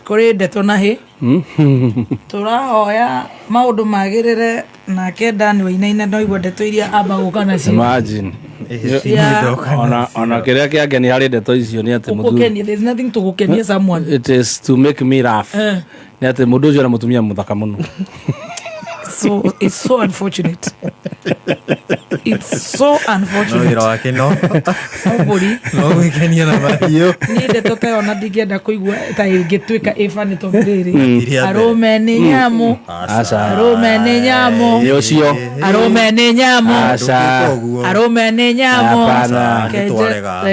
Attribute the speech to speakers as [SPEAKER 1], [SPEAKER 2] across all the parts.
[SPEAKER 1] Kuri ndeto na hi turahoya maundu magirire na kenda ni wainaina no igwa ndeto iria amba guka nacio.
[SPEAKER 2] Imagine ona kiria kiangeni hari ndeto icio ni ati
[SPEAKER 1] muthu, there's nothing to gukenia someone,
[SPEAKER 2] it is to make me laugh. Ni ati mundu ucio na mutumia muthaka muno.
[SPEAKER 1] So it's so unfortunate. It's so unfortunate. Nobody. Ni ndeto ta ona ndigienda kuigua ta ingituika ifani to ndiri. Arome ni nyamu. Arome ni nyamu.
[SPEAKER 2] Yocio.
[SPEAKER 1] Arome ni nyamu. Arome ni nyamu.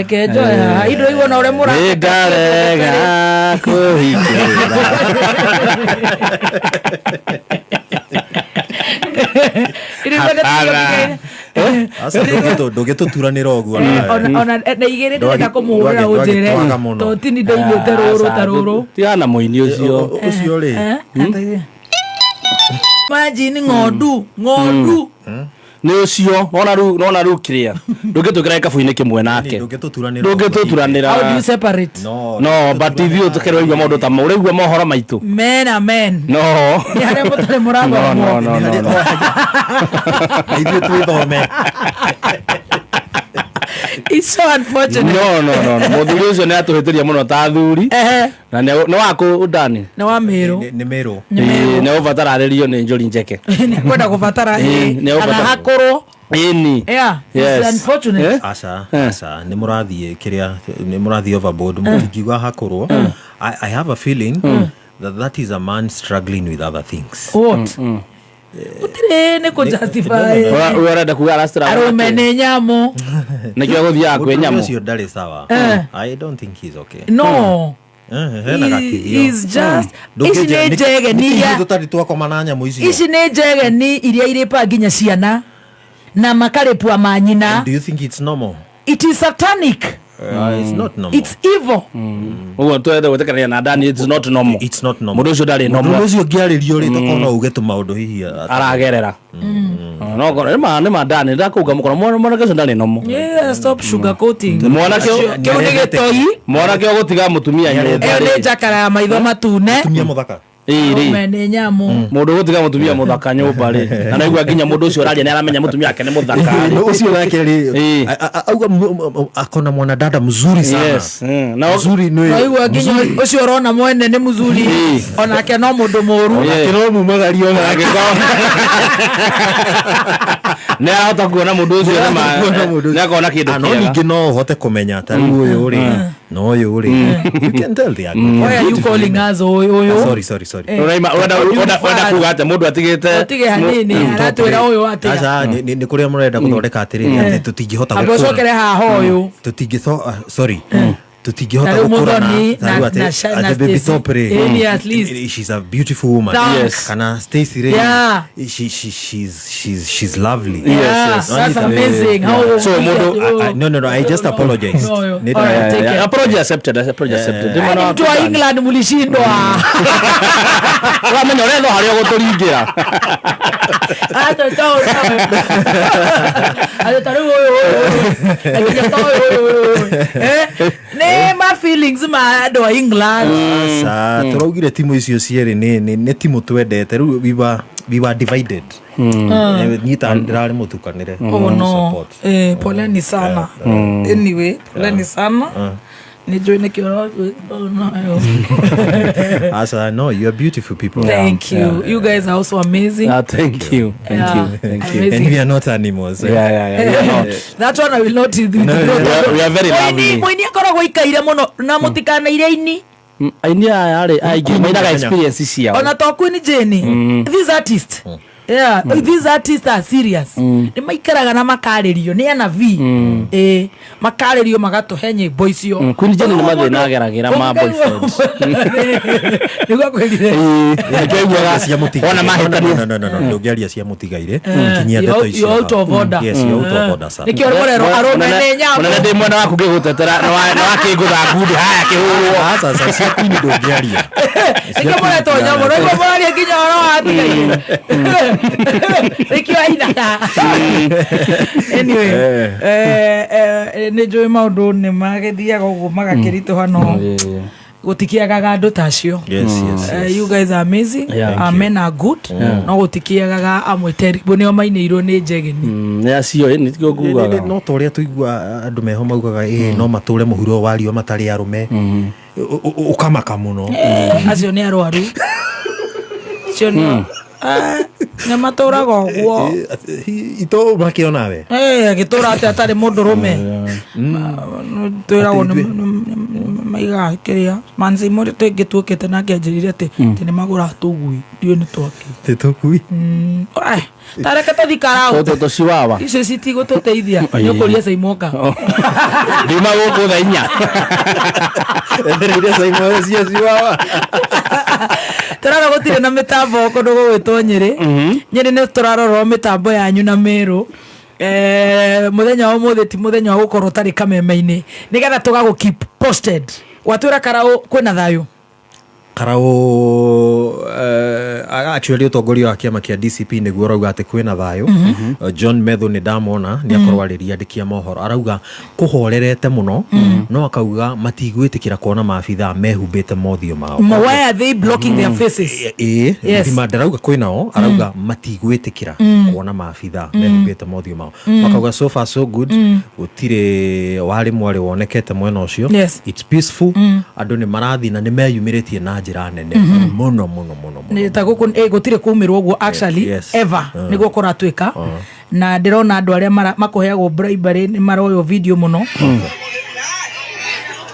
[SPEAKER 1] Kejo ido iwo na ure mura.
[SPEAKER 2] Ndarega kuhikira.
[SPEAKER 3] Asa dogeto turanira ogu
[SPEAKER 1] ona ndaigire ndenda kumuhura ujire to tini ndaiguite ruru taruru
[SPEAKER 2] tiana muini ucio
[SPEAKER 3] ri
[SPEAKER 1] imagine ngodu
[SPEAKER 2] ni ucio nona ru kiria ndugitukira kabu-ini kimwe nake ndugetuturanira.
[SPEAKER 1] How do you separate?
[SPEAKER 2] No but if you tukirwa igwa maundu ta maure igwa mohoro maitu
[SPEAKER 1] men
[SPEAKER 2] no
[SPEAKER 1] ni hare mutare murango
[SPEAKER 2] no
[SPEAKER 3] aithi twithome.
[SPEAKER 1] It's so unfortunate.
[SPEAKER 2] No muthuri ucio ni atuhitiria muno ta thuri na no wako udani
[SPEAKER 1] na wa miru
[SPEAKER 3] ni miru
[SPEAKER 2] ni uvatararirio ni njuri njeke
[SPEAKER 1] ni kwenda kuvatara ana hakoro
[SPEAKER 2] ini.
[SPEAKER 1] Yeah, it's unfortunate.
[SPEAKER 3] Asa ni murathie kiria ni murathie overboard mutigiwa hakorwo. I have a feeling that is a man struggling with other things.
[SPEAKER 1] What? Utire ne ko justify
[SPEAKER 2] urenda kuga rastra
[SPEAKER 1] arome ne nyamo
[SPEAKER 2] nikyo guthia kwe nyamo
[SPEAKER 3] sio dale sawa. I don't think he's okay.
[SPEAKER 1] No he's just ici ne jege ni ya
[SPEAKER 3] tutari twako mananya muici
[SPEAKER 1] ici ne jege ni iria iripa ginya ciana na makarepua manyina.
[SPEAKER 3] Do you think it's normal?
[SPEAKER 1] It is satanic.
[SPEAKER 3] It's not normal.
[SPEAKER 1] It's evil.
[SPEAKER 2] Ugo twende gutekerania na ndani. It's not normal.
[SPEAKER 3] It's not normal.
[SPEAKER 2] Mundu ucio ndari normal.
[SPEAKER 3] Mundu ucio ngiaririo ri tokona ugetu maundu hihi
[SPEAKER 2] aragerera. No ko ni mandani ndakuga mukono mwana keso ndari normal.
[SPEAKER 1] Yeah, stop sugarcoating.
[SPEAKER 2] Mwana kyo
[SPEAKER 1] ni gitoi.
[SPEAKER 2] Mwana kyo gutiga mutumia nyumba.
[SPEAKER 1] Ele jakara ya maitho matune.
[SPEAKER 3] Mutumia muthaka.
[SPEAKER 1] Mene nyamo
[SPEAKER 2] mundu gutiga mutumia muthaka nyumba ri na naigua ginya mundu ucio araria ni aramenya mutumia wake ni muthaka
[SPEAKER 3] ucio wake ri auga akona mwana dada mzuri sana.
[SPEAKER 2] Yes
[SPEAKER 3] na mzuri ni
[SPEAKER 1] naigua ginya ucio rona mwene ni mzuri onake no mundu moru
[SPEAKER 3] kiro mumagario na
[SPEAKER 2] agikona ne ahota kuona mundu ucio ni akona kindu
[SPEAKER 3] no ningi no uhote kumenya ta uyu ri no uyu ri you can tell the
[SPEAKER 1] why are you calling us oyo
[SPEAKER 3] sorry
[SPEAKER 2] Oda kuga ate mundu atige
[SPEAKER 1] hanini aratwira uyu atiga
[SPEAKER 3] acha ni kuria murenda guthondeka atiriri ati tutingihota gukura
[SPEAKER 1] abocokere haha uyu
[SPEAKER 3] tutingitho tutingihota gukura na baby topre
[SPEAKER 1] at least
[SPEAKER 3] she's a beautiful woman.
[SPEAKER 2] Yes.
[SPEAKER 3] Kana Stacy Ray she's lovely.
[SPEAKER 1] Yes. That's amazing.
[SPEAKER 2] So
[SPEAKER 3] no I just apologize.
[SPEAKER 2] Apology accepted.
[SPEAKER 1] Mtu wa England mulishindwa
[SPEAKER 2] wamenyo rendo hario guturingira
[SPEAKER 1] ne ma feelings ma do England.
[SPEAKER 3] Sa turaugire timu icio cieri ni timu twendete ru we were divided. Nita ndirari mutukanire.
[SPEAKER 1] Oh no. Poleni sana. Anyway, poleni sana. Nijue nikiona
[SPEAKER 3] Asa no, you are beautiful people.
[SPEAKER 1] Thank you. You guys are also amazing.
[SPEAKER 2] Thank you.
[SPEAKER 3] And we are not animals.
[SPEAKER 2] Yeah.
[SPEAKER 1] That one I will not do.
[SPEAKER 2] We are very lovely.
[SPEAKER 1] Mweni akoragwo ikaire muno na mutikana ire ini.
[SPEAKER 2] Aini ari aigi mainaga experience ciao.
[SPEAKER 1] Ona to Queen Jane. These artists. Yeah, these artists are serious. Ni maikaraga na makaririo ni ana v makaririo magatuhe nyimbo icio.
[SPEAKER 2] Queen Jane ni mathina ageragira ma boyfriends.
[SPEAKER 1] Nigwa kwelire.
[SPEAKER 3] Ngiaga cia mutiga. Ona mahitania. No ngiaria cia mutigaire. Kinyia ndeto icio.
[SPEAKER 1] You out of order.
[SPEAKER 3] Yes, you out of order sir.
[SPEAKER 1] Nikio rero arome ne nyamo.
[SPEAKER 2] Na ndi mwana waku ngigutetera na wakingutha ngundi haya kihurwo.
[SPEAKER 3] Sasa cia Queen ndo ngiaria.
[SPEAKER 1] Nikio mwana to nyamo no mwana kinya ro atigaire. Ikiwa ina anyway ni joy maundu ni magithiaga uguo magakirituha no gutikiagaga andu tacio. You guys are amazing. Men are good. No gutikiagaga amwe terrible nio mainirwo ni njegeni.
[SPEAKER 2] Ne acio ni tiko kugaga.
[SPEAKER 3] No toria tuigua andu meho maugaga no mature muhuro wario matari arume. Ukamaka muno.
[SPEAKER 1] Acio ni arwaru. Acio ni na maturaga guo.
[SPEAKER 3] Ito makiona we.
[SPEAKER 1] Gitura atari mundu rume. Twira wona maiga kiria manzi muri tegituokete na ngenjirire ati tene magura tugui dio ni twaki
[SPEAKER 3] te tugui
[SPEAKER 1] tareka tathikara
[SPEAKER 2] to siwawa
[SPEAKER 1] icio citigo tuteithia nyokoria saimoka
[SPEAKER 2] ndima goko thainya
[SPEAKER 3] ndereire saimoka cio siwawa
[SPEAKER 1] taraga gutire na mitambo kondo gwitwo Nyeri ni turarorwo mitambo yanyu na Meru muthenya wa muthi ti muthenya wa gukorwo tari kameme-ini nigetha tugagu keep posted watwira Karau kwina thayu
[SPEAKER 3] Karau actually utongoria wa kiama kia DCP niguo rauga ati kwina thayu. John Methu ni ndamona ni akorwa ariria ndikia mohoro arauga kuhorerete muno no akauga matigwitikira kuona maabitha mehumbite mothio mao.
[SPEAKER 1] Why are they blocking their faces?
[SPEAKER 3] Ndima ndarauga kwinao arauga matigwitikira kuona maabitha mehumbite mothio mao. Makauga so far so good gutire wari mwari wonekete mwena ucio. It's peaceful. Andu ni marathi na ni meyumiritie na njira nene muno ni
[SPEAKER 1] ta guku gutire kumirwo uguo actually ever niguo kuratwika na ndirona andu aria makuheagwo bribery ni maroyo video muno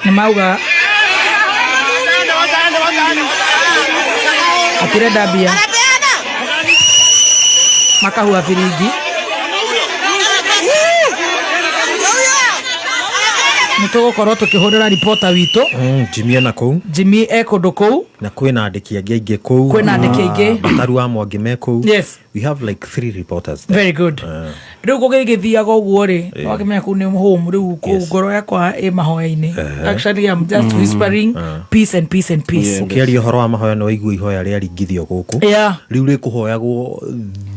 [SPEAKER 1] ni mauga akirenda bia makahua firingi nitugukorwo tukihurira reporter witu
[SPEAKER 3] Jimmy na kou
[SPEAKER 1] Jimmy kundu kou
[SPEAKER 3] na kwina andiki angi kou
[SPEAKER 1] kwina andiki angi
[SPEAKER 3] bataru wa mwangi me kou. We have like 3 reporters there.
[SPEAKER 1] Very good. Riu kugigithiaga uguo ri wakimenya ku ni home riu ngoro yakwa e mahoya-ini. Actually I'm just whispering peace and peace and peace.
[SPEAKER 3] Ukiaria horo wa mahoya no igua ihoya ria ringithio guku riu ri kuhoyagwo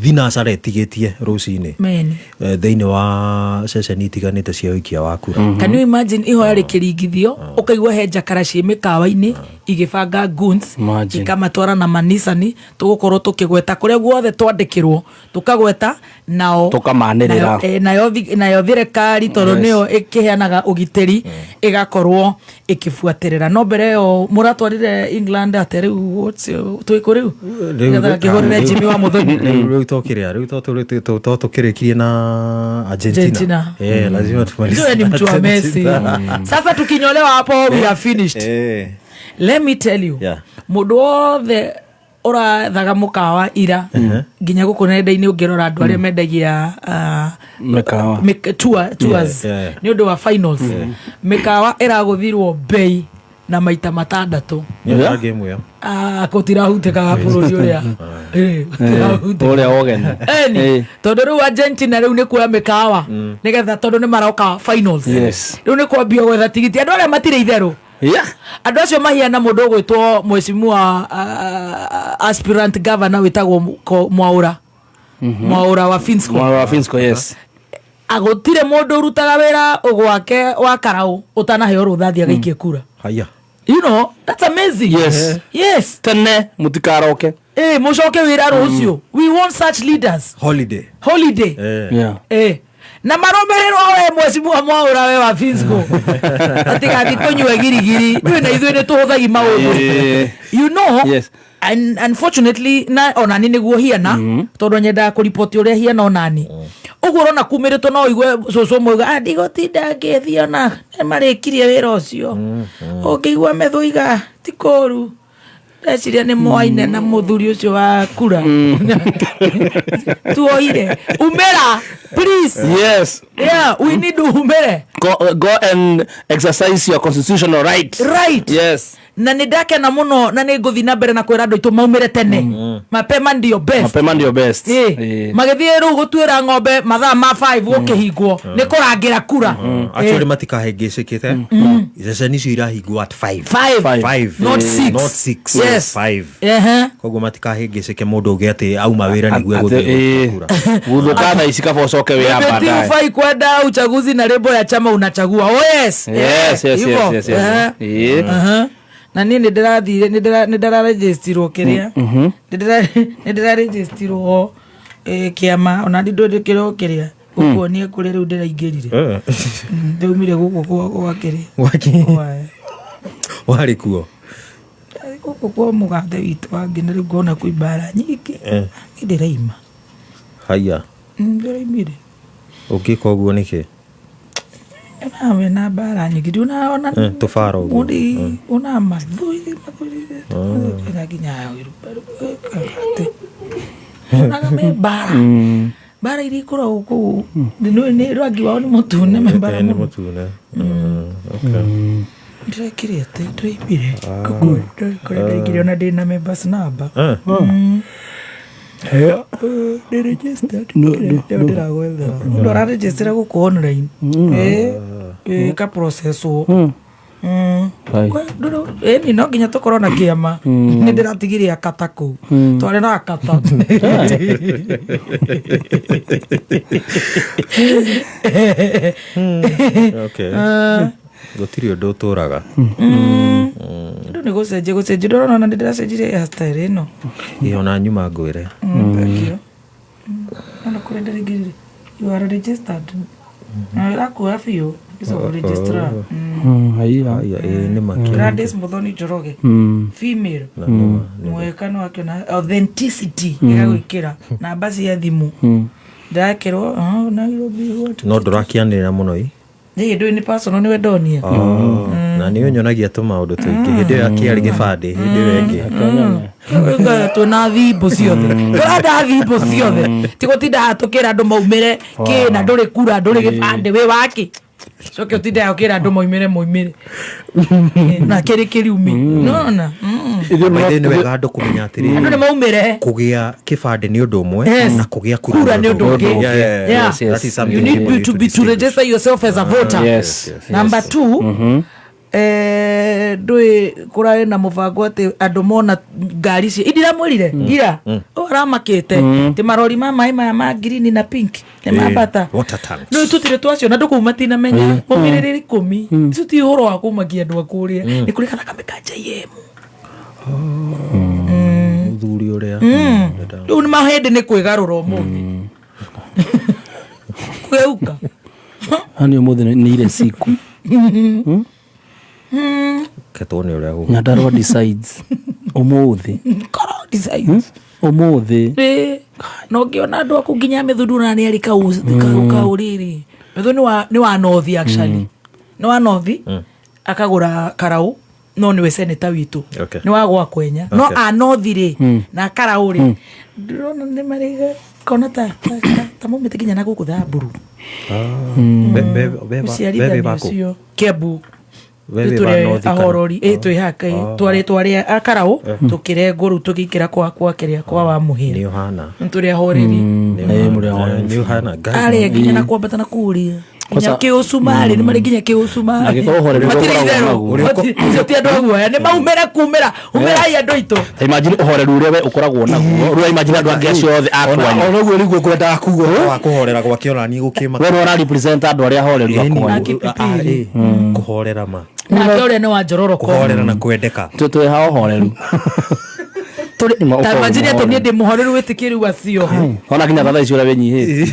[SPEAKER 3] thinacara etigetie rucini thiini wa ceceni itiganite cia wikia wa kura.
[SPEAKER 1] Can you imagine ihoya rikiringithio ukaigua he njakara cie mikawa-ini igibanga guns ikamatwara na manisani tugukorwo tukigweta kuria guothe twandikirwo tukagweta nao
[SPEAKER 2] tukamanirira
[SPEAKER 1] nayo thirikari tondu nio ikiheanaga ugitiri igakorwo ikifuatirira no mbere yo muratwarire England ateriu twikuriu ngetha kihorere Jimmy wa muthoni
[SPEAKER 3] riu tokiria riu tukirikirie na Argentina lazima tumalize
[SPEAKER 1] ni mtu wa Messi sasa tukinyolewa hapo we are finished. Let me tell you mundu wothe urathaga mukawa ira nginya guku nenda-ini ungirora andu aria mendagia tours ni undu wa finals mikawa iraguthirwo bei na maita matandatu
[SPEAKER 3] game ya
[SPEAKER 1] kutirahutikaga bururi uria
[SPEAKER 2] uria ogene
[SPEAKER 1] tondu riu Argentina riu ni kuoya mikawa nigetha tondu ni maroka finals riu ni kwambia gwetha tigiti andu aria matire itheru andu acio mahiana mundu gwitwo mheshimiwa aspirant governor witagwo Mwaura wa Finsco agutire mundu urutaga wira ugwake wa Karau utanaheo ruthathi agaikie kura. You know, that's amazing. Yes.
[SPEAKER 2] Tene mutikaroke.
[SPEAKER 1] Mucoke wira rucio. We want such leaders.
[SPEAKER 3] Holiday.
[SPEAKER 1] Na maromerero we mheshimiwa Mwaura we wa Finsco atigathi kunywa girigiri we na ithuĩ nĩ tũhũthagi maũndũ you know. And unfortunately na ona ni niguo hiana tondu nyenda kuripoti uria hiana onani uguo rona kumiritwo no igue cucu moiga ndigotinda ngithio na marikirie wira ucio ukigua methuiga tikoru ndeciria ni mwaine na muthuri ucio wa kura tuoire umera please. We need to umere
[SPEAKER 2] go and exercise your constitutional right. Na nidake na muno na nguthi na mbere na kwira andu itu maumire tene mapema ndio best magithie ru gutwira ng'ombe mathaa ma 5 gukihingwo ni kurangira kura
[SPEAKER 3] actually matikahengecekete ceceni icio irahingwo at
[SPEAKER 1] 5 not
[SPEAKER 3] 6 koguo matikahengeceke mundu uge ati auma wira niguo guthura
[SPEAKER 2] guthuka ici kaba ucoke wira baadaye
[SPEAKER 1] ufai kwenda uchaguzi na lebo ya chama unachagua. na niĩ nĩ ndĩrathire nĩ ndĩraregistirwo kĩrĩa nĩ ndĩraregistirwo kĩama ona ndĩndĩkĩrwo kĩrĩa gũkuonia kũrĩa rĩu ndĩraingĩrire ndaumire gũkũ gwa kĩrĩa
[SPEAKER 3] warĩ kuo
[SPEAKER 1] gũkũ kwa mũgathe witũ wangĩ na rĩu ngona kwĩ mbara nyingĩ ndĩraima
[SPEAKER 3] haya
[SPEAKER 1] ndĩraimire
[SPEAKER 3] ũngĩka ũguo nĩkĩ
[SPEAKER 1] nawe na mbara nyingĩ ndionaona
[SPEAKER 3] tũbara ũguo
[SPEAKER 1] ona mathui na nginya onaga me mbara mbara iria ikoragwo kũu nĩ rangi wao nĩ mũtune me mbara
[SPEAKER 3] nĩ mũtune
[SPEAKER 1] ndĩrekire atĩ ndĩraimire kũrĩa ndaingire ona ndĩ na members number ndĩragwethera mũndũ araregistera gũkũ online ka processwo ĩni no nginya tũkorwo na kĩama nĩ ndĩratigire akata kũu twarĩ na akata
[SPEAKER 3] gũtirĩ ũndũ ũtũraga
[SPEAKER 1] ndũ nĩ gũcenjia ndĩrona ona ndĩracenjirie hairstyle ĩno
[SPEAKER 3] ona nyuma ngwĩre
[SPEAKER 1] ona kũrĩa ndĩraingĩrire you are registered na ĩrakuoya biũ registrar
[SPEAKER 3] nĩ makĩria
[SPEAKER 1] Gladys Muthoni Njoroge female mwekano wake na authenticity ĩgagwĩkĩra namba cia thimũ ndakĩrwo
[SPEAKER 3] no ndũrakĩanĩrĩra mũno
[SPEAKER 1] ndũĩ nĩ personal nĩwe ndonia
[SPEAKER 3] na nĩ ũnyonagia tũmaũndũ tũingĩ hĩndĩ ĩyo akĩarĩ gĩbandĩ hĩndĩ ĩyo ĩngĩ
[SPEAKER 1] twĩna thimbo ciothe tũrenda thimbo ciothe ti gũtinda tũkĩra andũ maumĩre kĩna ndũrĩ kura ndũrĩ gĩbandĩ wĩ wakĩ coke ũtinda ũkĩra andũ moimĩre na kĩrĩ kĩriumi nona
[SPEAKER 3] nĩ wega andũ kũmenya atĩrĩ
[SPEAKER 1] andũ nĩ maumĩre
[SPEAKER 3] kũgĩa kĩbandĩ nĩ ũndũ ũmwe na kũgĩa
[SPEAKER 1] kura nĩ ũndũ ũngĩ. You need to register yourself as a voter. Number 2 ndũĩ kũrarĩ na mũbango atĩ andũ mona ngari cia ndiramwĩrire ira aramakĩte ti marori ma maĩ maya ma green na pink nĩ mambata no tũtirĩ twacio na ndũkũ matinamenya mũmĩrĩrĩ 10 icio ti ũhoro wa kũmakia andũ akũrĩa nĩ kũrĩ kana kamĩkanja yemu
[SPEAKER 3] mũthuri ũrĩa
[SPEAKER 1] rĩu nĩ mahĩndĩ nĩ kwĩgarũra ũmũthĩ kweuka
[SPEAKER 2] hani ũmũthĩ nĩ ire siku
[SPEAKER 3] ketone ũrĩa gũkũ
[SPEAKER 2] Nyandarua decides ũmũthĩ
[SPEAKER 1] no ngĩona andũ akũ nginya mĩthundura nĩ arĩ kaũrĩrĩ mĩthũ nĩ wa nothi actually nĩ wa nothi akagũra karaũ no nĩwe seneta witũ nĩ wa gwa kwenya no anothi rĩ na karaũ rĩ ndĩrona nĩ marĩ kona ta mũmĩte nginya na gũkũ Thamburu ũcio Kĩambu ahorori twari akaraũ tukirengwo rĩu tũgĩikĩra kwa kĩrĩa kwa wa mũhĩra tũrĩ ahoreri arĩa nginya na kwambata na kũrĩa nginya kĩũcumarĩ nĩ marĩ nginya kĩũcumarĩ ti andũ aguoya nĩ maumĩre kumĩra umĩrai andũ aitũ
[SPEAKER 2] ta imagine ũhoreru ũrĩa we ũkoragwo naguo rĩu imagine andũ angĩ acio othe akwanyu
[SPEAKER 3] ona ũguo nĩguo ngwendaga kuga wa kũhorera gwake ona niĩ gũkĩmaka
[SPEAKER 2] we nĩ represent andũ arĩa ahoreru akwanyu
[SPEAKER 3] kũhorera ma
[SPEAKER 1] nake ũrĩa nĩ wa njororoko
[SPEAKER 3] kũhorera na kwendeka
[SPEAKER 2] twĩ ha ũhoreru
[SPEAKER 1] ta imagine atĩ niĩ ndĩ mũhoreru wĩtĩkĩri wacio
[SPEAKER 2] ona nginya thaa ici ũrĩa wĩnyihĩte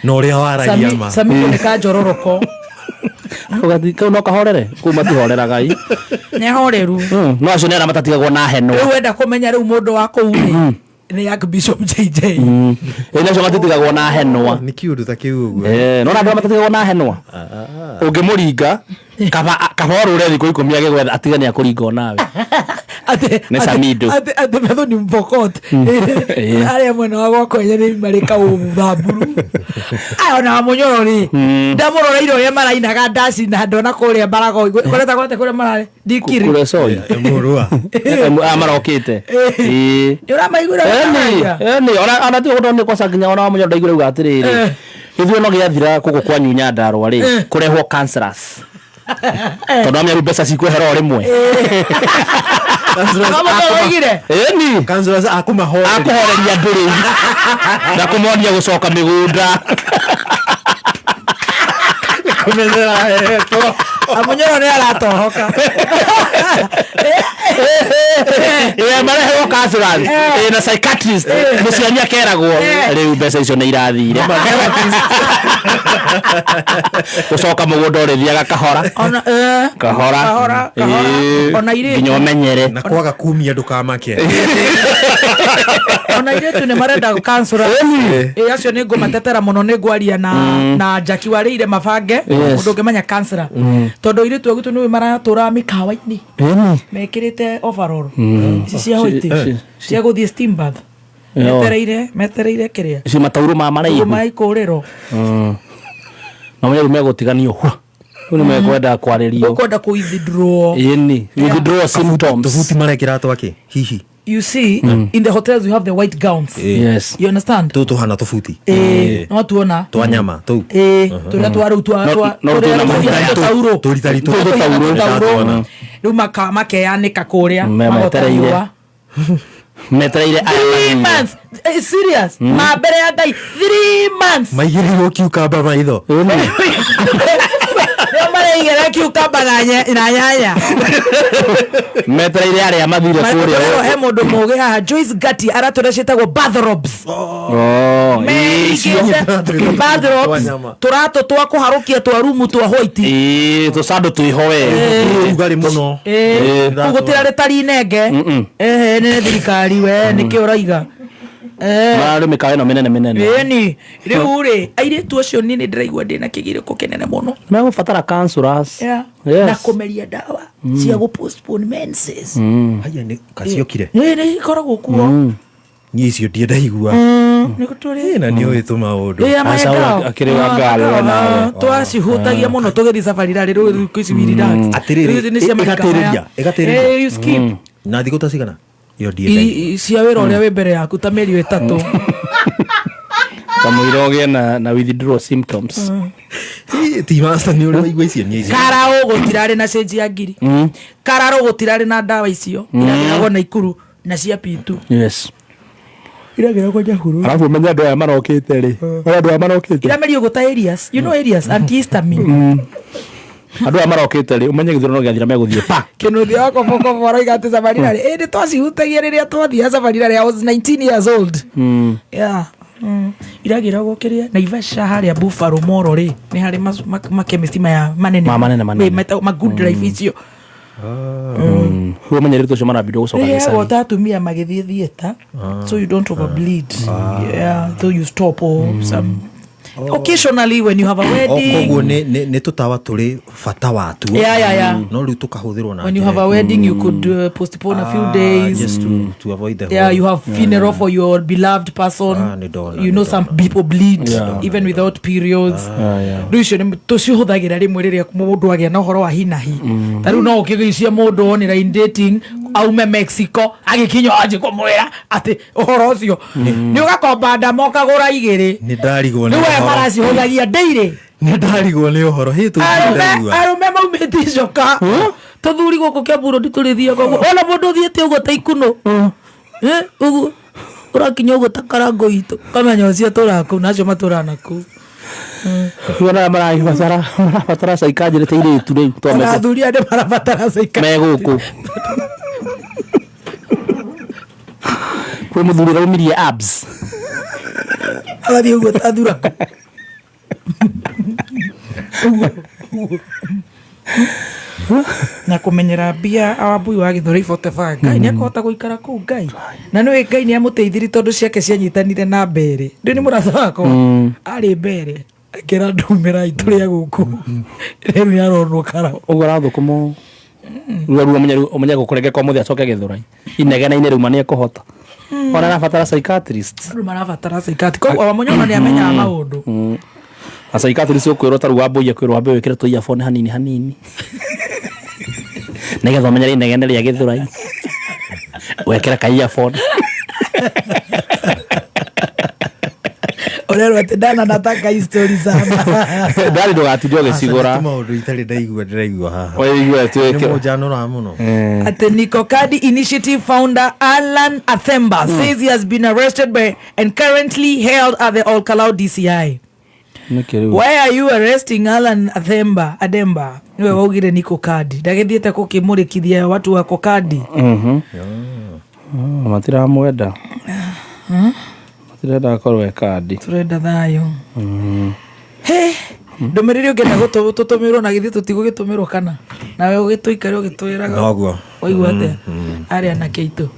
[SPEAKER 3] na ũrĩa waragia ma
[SPEAKER 1] Samiko nĩ ka njororoko
[SPEAKER 2] kau no kahorere kũu matihoreraga
[SPEAKER 1] nĩ ahoreru
[SPEAKER 2] no acio nĩ arĩa matatigagwo na heno
[SPEAKER 1] rĩu wenda kũmenya rĩu mũndũ wa kũu nĩ Archbishop JJ
[SPEAKER 2] ĩno acio matitigagwo na henwa
[SPEAKER 3] nĩ kiũndũ ta kĩu ũguo
[SPEAKER 2] no na andũ arĩa matatigagwo na henwa ũngĩmũringa kaba orũre thikũ 10 agĩgwetha atigania kũringa onawe nĩ Samido
[SPEAKER 1] atĩ metho nĩ Mpokot arĩa mwena wa gwakwa nĩ marĩ kaũ Thamburu ona Mũnyoro rĩ ndamũroreire ũrĩa marainaga ndaci na ndona kũrĩa Mbarago kũreta gwate kũrĩa mararĩ ndikiri
[SPEAKER 2] kũrĩa soi
[SPEAKER 3] mũrua
[SPEAKER 2] marokĩte
[SPEAKER 1] ũramaigũra
[SPEAKER 2] ona tiga gũtondũ nĩ kwaca nginya ona Mũnyoro ndaigũra uga atĩrĩrĩ ithuĩ no gĩathira kũkũ kwanyu Nyandarua rĩ kũrehwo councillors tondũ amĩaru mbeca cikwehera o rĩmwe akũhoreria andũ rĩu na kũmonia gũcoka mĩgũnda
[SPEAKER 1] Amunyoro ni aratohoka.
[SPEAKER 2] Marehe counselors na psychiatrist muciania keragwo riu mbeca icio ni irathire gucoka mugunda urithiaga kahora
[SPEAKER 1] ona ire
[SPEAKER 2] nginya umenyere
[SPEAKER 3] na kwaga kumia ndukamake
[SPEAKER 1] ona ire tu ne marenda counselor acio ni ngumatetera muno ni ngwaria na Jackie warire mabange mundu ngimenya counselor tondu ire tu agutu ni maratura mikawa-ini mekirite overall ici cia hoiti cia guthie steam bath metereire kiria
[SPEAKER 2] ici matauro maraihu
[SPEAKER 1] maikuriro
[SPEAKER 2] na mwenye megutiganio hwa ni mekwenda kwaririo
[SPEAKER 1] ukwenda ku withdraw
[SPEAKER 2] withdraw symptoms
[SPEAKER 3] tufuti marekira twaki hihi.
[SPEAKER 1] You see, in the hotels we have the white gowns.
[SPEAKER 2] Yes.
[SPEAKER 1] You understand?
[SPEAKER 3] Tu hana tofuti.
[SPEAKER 1] No tuona.
[SPEAKER 3] Twa nyama tu.
[SPEAKER 1] Tuna twaru twa tauro.
[SPEAKER 3] Turi
[SPEAKER 1] tauro. Ruma kama keanika kuria.
[SPEAKER 2] Metereire
[SPEAKER 1] 3 months. Serious? Mabere ya Ngai 3 months.
[SPEAKER 3] Maigire cucumber maitho.
[SPEAKER 1] Igera kiukamba na nyanya
[SPEAKER 2] metereire aria mathire kuria
[SPEAKER 1] he mundu mugi haha Joyce Gatti aratureshitagwo bathrobes bathrobes turato twa kuharukia twa rumu twa white
[SPEAKER 2] tusando twihowe
[SPEAKER 3] ugari muno
[SPEAKER 1] ugutira retari nenge ne thirikari we niki uraiga
[SPEAKER 2] mara mikawe no menene
[SPEAKER 1] ni riu ri airetu acio ni ndiraigua ndina kigiriko kinene muno
[SPEAKER 2] megubatara counselors
[SPEAKER 1] na kumeria dawa cia go postpone menses
[SPEAKER 3] haya ni kaciokire
[SPEAKER 1] ni ikoragwo kuo
[SPEAKER 3] ni icio ndiendaigua
[SPEAKER 1] ni guturi
[SPEAKER 3] na ni uitu maundu
[SPEAKER 2] akiriwa ngalo nawe
[SPEAKER 1] twacihutagia muno tugithi safari rari riu kwiciwiri dance
[SPEAKER 3] atiriri
[SPEAKER 1] ni cia
[SPEAKER 3] igateriria
[SPEAKER 1] you skip
[SPEAKER 3] na thiko tacigana yo ndiendai
[SPEAKER 1] cia wira uria wi mbere yaku ta meri 3
[SPEAKER 2] kamuiroge na withdraw symptoms
[SPEAKER 3] ti master ni uri waigua icio ni icio
[SPEAKER 1] karao gutirari na change ya ngiri kararo gutirari na dawa icio iragiragwo na ikuru na cia pitu
[SPEAKER 2] yes
[SPEAKER 1] iragiragwo Nyahururu
[SPEAKER 2] alafu menya ndo ya marokite ri ndo ya marokite
[SPEAKER 1] iramerio guta areas you know areas antihistamine
[SPEAKER 2] andu amarokite ri umenye githurano giathira meguthie pa
[SPEAKER 1] kinuthi wako boko bora igate safari rari ndi twacihutagia riria twathia safari rari I was 19 years old yeah iragiragwo kiria Naivasha haria Buffalo Mall ri ni hari makemesti maya manene ma good life icio
[SPEAKER 2] huo menyerito cio marabido gucoka
[SPEAKER 1] gicani yeah watatumia magithie theater so you don't overbleed yeah so you stop some occasionally when you have a wedding
[SPEAKER 3] koguo ne tutawa turi fata watu no riu tukahuthirwo na
[SPEAKER 1] when you have a wedding you could postpone a few days
[SPEAKER 3] just to avoid the
[SPEAKER 1] you have funeral for your beloved person you know some people bleed even without periods riu ni tucihuthagira rimwe riria mundu agia na uhoro wa hinahi tariu no ukigicia mundu online dating aume Mexico agikinywa aje kumwira ati uhoro ucio ni ugakomba ndamo kagura igiri
[SPEAKER 3] ni ndarigwo ni
[SPEAKER 1] maracihuthagia daily
[SPEAKER 3] ni ndarigwo ni uhoro hitu
[SPEAKER 1] arume maumite icoka tuthuri guku Kiambu nditurithia koguo ona mundu thiete uguo ta ikuno uguo urakinya uguo ta karango itu kamenya ucio turaku nacio maturana ku
[SPEAKER 2] wana marabatara psychiatrist ire tu rei to
[SPEAKER 1] me athuri ande marabatara psychiatrist
[SPEAKER 2] me guku kwe muthuri raumirie abs
[SPEAKER 1] athi uguo ta thuraku na kumenyera mbia awambui wa Githuri 45 Ngai ni akahota guikara kuu Ngai na niwe Ngai ni amuteithiri tondu ciake cianyitanire na mbere ndi ni muratha wako ari mbere akira ndumira ituria guku riu ni aronwo kara
[SPEAKER 2] uguo rathukumo ruo umenye gukurege kwa muthi acoke Githuri inegena ine ruma ni ekuhota ona nabatara psychiatrist
[SPEAKER 1] ruma nabatara psychiatrist kwa wamonyona ni amenya maundu
[SPEAKER 2] psychiatrist ukwirwo taru wambuye kwirwo wambe wikire tu earphone hanini negetha umenye inegene ria Githuri wekera ka earphone
[SPEAKER 1] orero ati dana nataka history sana
[SPEAKER 2] ndari ndugatidio gicigura
[SPEAKER 3] maundu itari ndaigua haha
[SPEAKER 2] oigua tweke
[SPEAKER 3] mujanura muno
[SPEAKER 1] ati Nico Kadi Initiative founder Alan Athemba says he has been arrested by and currently held at the Olkalau DCI. Why are you arresting Alan Ademba? Niwe waugire niko kadi. Ndagithiete kukimurikithia watu wako kadi.
[SPEAKER 2] Matira mwenda. Matira akorwe kadi.
[SPEAKER 1] Turenda thayo. Ndomereri ungenda gutumirwo na githi tutigugitumiro kana nawe ugituikare ugitwiraga
[SPEAKER 3] noguo
[SPEAKER 1] oigua atia ari anake itu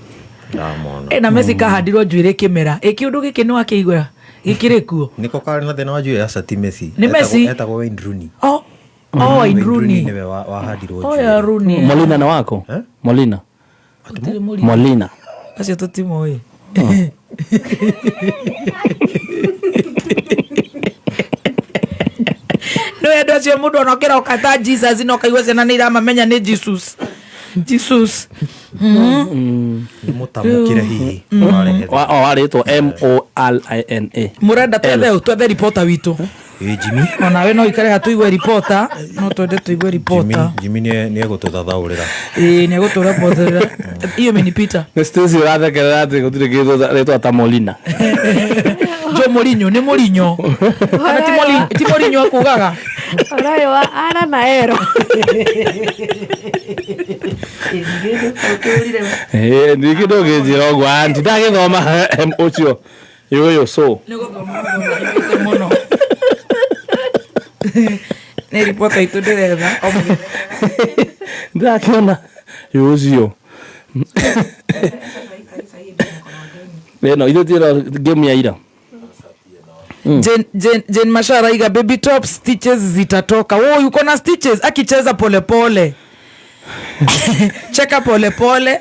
[SPEAKER 1] na Messi kahandirwo njuire kimera kiundu giki no akigwa gikire kuo
[SPEAKER 3] niko kari na thina wa njuire aca ti Messi
[SPEAKER 1] etagwo
[SPEAKER 3] Wayne Rooney
[SPEAKER 1] Wayne Rooney
[SPEAKER 3] niwe wahandirwo njuire
[SPEAKER 1] ya Rooney
[SPEAKER 2] Molina na wako Molina
[SPEAKER 1] acio tutimoi no endo acio mundu onokera ukata Jesus no kaigwa ciana ni iramamenya ni Jesus
[SPEAKER 3] mutamukire hihi
[SPEAKER 2] waretwo MOLINA
[SPEAKER 1] murenda twethe reporter witu
[SPEAKER 3] Jimmy
[SPEAKER 1] onawe no ikare hatuigwe reporter no twende tuigwe reporter
[SPEAKER 3] Jimmy ni egututhathaurira
[SPEAKER 1] ni eguturaportera iyo menipita
[SPEAKER 2] Stacy urathekerera ati gutire kindu retwo ta Molina
[SPEAKER 1] Jo Mourinho ni Mourinho kana ti Mourinho akugaga
[SPEAKER 4] Arayo ara na ero
[SPEAKER 2] ni kido gejira ogwa anti ndagithoma ucio yoyo so
[SPEAKER 1] mono ne ripota itu ndireva
[SPEAKER 2] ndakiona yocio no ithu tira game ya ira
[SPEAKER 1] Jane Mashara iga baby top stitches zitatoka. Yuko na stitches akicheza pole pole. Cheka pole pole.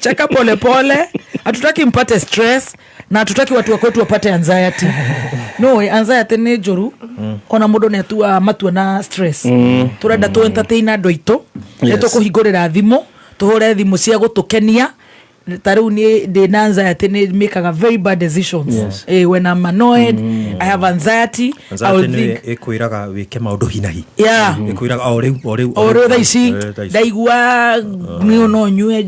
[SPEAKER 1] Cheka pole pole. Hatutaki mpate stress na hatutaki watu wako wapate anxiety. No, anxiety ni joru. Ona mundu ni atua matua na stress. Turenda tu entertain andu itu. Neto kuhingurira thimu, tuhure thimu cia gutukenia. Taru ni the anxiety ni making very bad decisions. When I'm annoyed, I have anxiety. I will think
[SPEAKER 3] ikuiraga wike maundu hinahi.
[SPEAKER 1] Ikuiraga
[SPEAKER 3] oreu
[SPEAKER 1] thaici daigua ni no nyue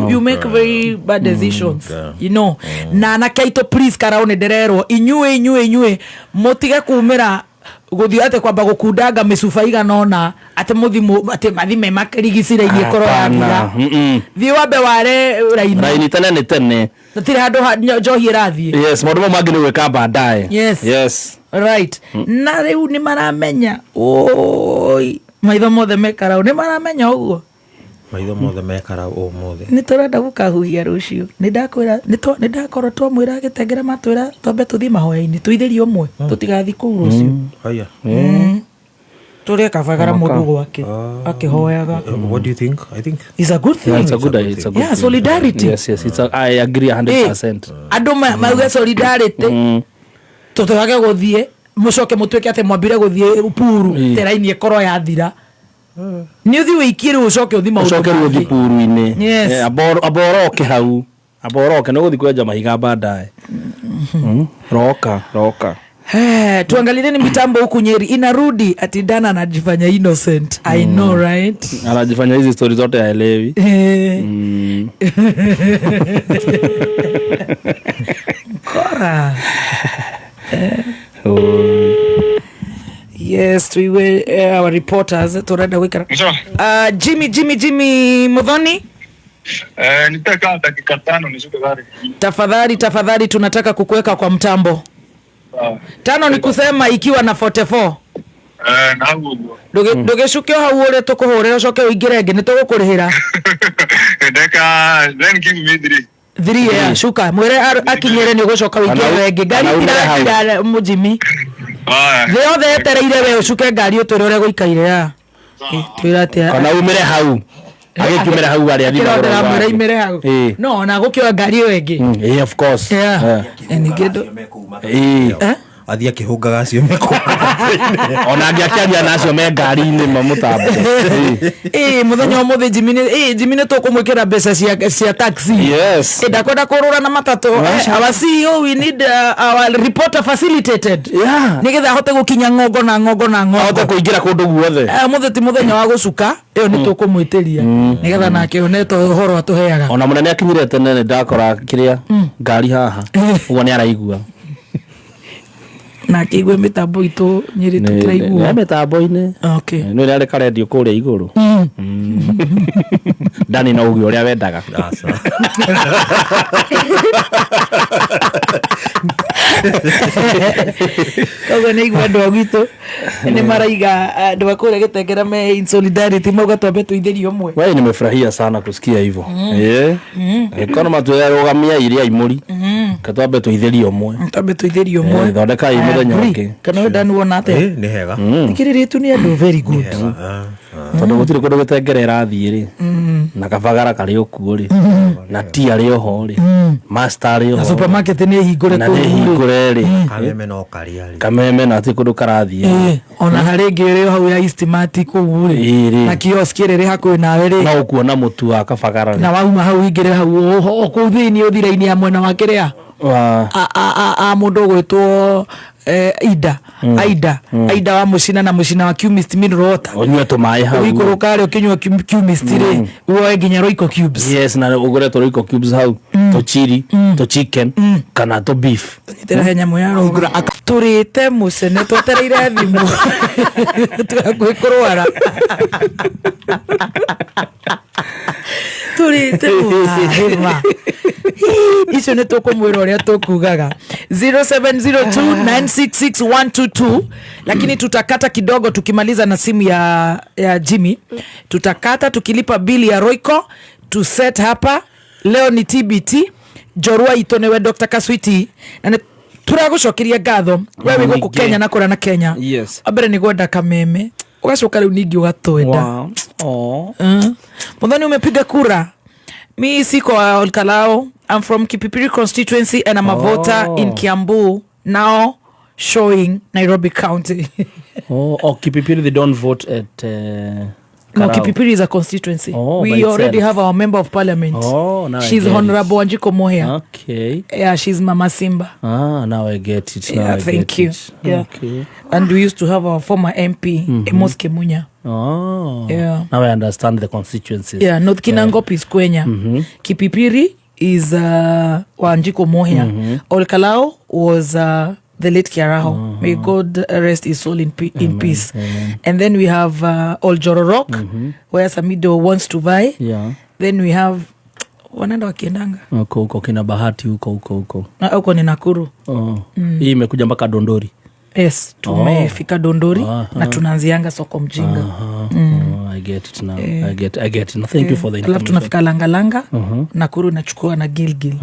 [SPEAKER 1] you make very bad decisions. You know. Na nakaito please karaone derero inyue motige kumira guthii ate kwamba gukundanga micuba iganona ate muthimu ate mathime makirigicira irie koro yathira thii wambe ware raini
[SPEAKER 2] tene
[SPEAKER 1] tatire handu njohi rathie
[SPEAKER 2] maundu mangi ni gwika baadaye
[SPEAKER 1] yes right na riu ni maramenya oi maitho mothe mekara ni maramenya uguo
[SPEAKER 3] maitho mothe mekara umuthe
[SPEAKER 1] ni turenda gukahuhia rucio ni ndakorwo twamwira gitengera matwira twambe tuthii mahoya-ini tuitherie umwe tutigathi kuu rucio
[SPEAKER 3] haya
[SPEAKER 1] turi kabagara mundu gwake akihoyaga.
[SPEAKER 3] What do you think? I think
[SPEAKER 1] it's a good thing.
[SPEAKER 2] It's a good
[SPEAKER 1] thing. Solidarity.
[SPEAKER 2] Yes, I agree 100%.
[SPEAKER 1] Andu mauge solidarity tutwage guthie mucoke mutweke ate mwambire guthie puru teraini ekoro yathira ni uthi wikire ucoke uthi
[SPEAKER 2] maundu puru-ini aboroke hau aboroke no guthi kwenja mahiga baadaye roka
[SPEAKER 1] tuangalie ni mitambo huku Nyeri inarudi ati Dana anajifanya innocent. I know right,
[SPEAKER 2] anajifanya hizi story zote haelewi.
[SPEAKER 1] Kora yes, we were our reporters turenda wikara Jimmy Muthoni.
[SPEAKER 5] Nitaka dakika 5 nishuke gari.
[SPEAKER 1] Tafadhali tunataka kukuweka kwa mtambo. 5 ni kusema ikiwa na 44.
[SPEAKER 5] Naguo.
[SPEAKER 1] Ndugeshuke hau ure tukuhurira ucoke uingire ngi nitugukurihira.
[SPEAKER 5] Then give me 3.
[SPEAKER 1] Yeah, shuka mwere akinyere ni ugucoka uingire wengi ngari ira mujimi. Thio the tereire we ucuke ngari utwire ure guikaire ya. Twira atia.
[SPEAKER 2] Kana umire hau. Agikimera hau ari athi
[SPEAKER 1] ndira mwere imere hau. No na gukio ngari wengi.
[SPEAKER 2] Of course.
[SPEAKER 1] Ni gedo.
[SPEAKER 3] athia kihungaga acio meko
[SPEAKER 2] ona ngiakiaria nacio me ngari-ini mamutambo
[SPEAKER 1] muthenya umuthi Jimmy tukumwikira mbeca cia taxi.
[SPEAKER 2] Yes.
[SPEAKER 1] Ndakwenda kurura na matatu. Our CEO, we need our reporter facilitated. Nigetha hote gukinya ngongo na ngongo
[SPEAKER 2] hote kuingira kundu guothe.
[SPEAKER 1] Muthi ti muthenya wa gucuka iyo ni tukumwitiria nigetha nake oneto horo atuheaga.
[SPEAKER 2] Ona munene akinyire tene ndakora kiria ngari haha ugo ni araigua
[SPEAKER 1] na kigwe mitambo itu Nyeri tutiraigua
[SPEAKER 2] ne mitambo ine
[SPEAKER 1] okay
[SPEAKER 2] no ile ka radio kuria iguru Dani na ugi uria wendaga
[SPEAKER 1] kogo ne igwa ndogito ne maraiga ndwakore gitengera me in solidarity moga twambe tuitherio mwe
[SPEAKER 2] wewe nimefurahia sana kusikia hivyo kono matuya rogamia iria imuri katwambe tuitherio mwe
[SPEAKER 1] twambe tuitherio mwe
[SPEAKER 2] thondeka imuthenya ungi
[SPEAKER 1] kana Dani wona ate
[SPEAKER 3] ni hega
[SPEAKER 1] ikiriritu ni andu very good
[SPEAKER 2] tondu gutire kundu gutengerera thii ri na kabagara kari okuo ri na ti ari oho ri master ari oho
[SPEAKER 1] supermarket ni hingure
[SPEAKER 2] na ni hingure ri
[SPEAKER 3] kameme no kari ari
[SPEAKER 2] kameme na ti kundu karathii
[SPEAKER 1] ona haringi ri hau ya Eastmart kugu ri na kiosk ri hakuhi nawe ri
[SPEAKER 2] no ukuona mutu wa kabagara ri
[SPEAKER 1] na wauma hau ingire hau oku thini uthiraini ya mwena wa kiria mundu gwitwo Aida wa mucina na mucina wa Cubist mineral water
[SPEAKER 2] onywe tumae hau
[SPEAKER 1] uikuruka ri ukinywa Cubist ri uoe nginya Royco cubes
[SPEAKER 2] yes na ugure to Royco cubes hau to chili to chicken kana to beef
[SPEAKER 1] tera henya moya ugura turite mucene twetereire thimu twakwikurwara turite muhima icio nä tå kå mwä ra å rä a tå kugaga 0702966122 lakini tutakata kidogo tukimaliza na simu ya Jimmy tutakata tukilipa bili ya Royco to set hapa leo ni TBT jorua ito newe Dr. Kaswiti na turagucokeria ngatho wewe guku Kenya na kura na Kenya
[SPEAKER 2] yes
[SPEAKER 1] abere ni gwenda kameme ugacoka riu ningi ugatwenda muthoni umepiga kura mi siko Olkalao. I'm from Kipipiri constituency and I'm a voter in Kiambu now showing Nairobi County.
[SPEAKER 2] Kipipiri they don't vote at
[SPEAKER 1] no, Kipipiri is a constituency. We already have our member of parliament. She's Honorable Wanjiko Mohia.
[SPEAKER 2] Okay.
[SPEAKER 1] Yeah, she's Mama Simba.
[SPEAKER 2] Now I get it.
[SPEAKER 1] Thank you. Yeah. Okay. And we used to have our former MP, Emos Kemunya. Yeah.
[SPEAKER 2] Now I understand the constituencies.
[SPEAKER 1] Yeah, North Kinangop is Kwenya. Kipipiri is Wanjiko Mohia. Olkalao was the late Kiaraho. May God rest his soul in peace. Amen. And then we have Oljororok, where Samido wants to buy.
[SPEAKER 2] Yeah.
[SPEAKER 1] Then we have wanaenda wakiendanga
[SPEAKER 2] huko kina Bahati huko
[SPEAKER 1] na huko ni Nakuru.
[SPEAKER 2] Hii imekuja mpaka Dondori.
[SPEAKER 1] Yes, tumefika Dondori na tunaanzianga soko Mjinga.
[SPEAKER 2] I get it now. I get it. No, thank you for the information.
[SPEAKER 1] Alafu tunafika Langalanga, Nakuru nachukua na Gilgil.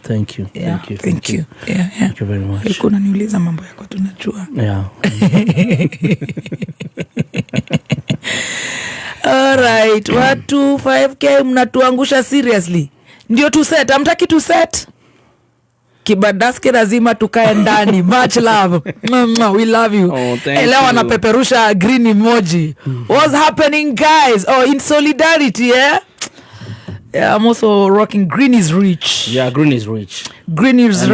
[SPEAKER 2] Thank you.
[SPEAKER 1] Yeah, thank you.
[SPEAKER 2] Yeah. Thank you very much.
[SPEAKER 1] Ulikuwa unaniuliza mambo yako tunajua.
[SPEAKER 2] Yeah.
[SPEAKER 1] Alright, watu 5k mnatuangusha seriously. Ndio tu set, amtaki tu set. Kibadaski lazima tukae ndani. Much love. We love you. Leo anapeperusha green emoji. What's happening guys? In solidarity, yeah? Yeah, I'm also rocking green is rich.
[SPEAKER 2] Yeah, green is rich.
[SPEAKER 1] Green is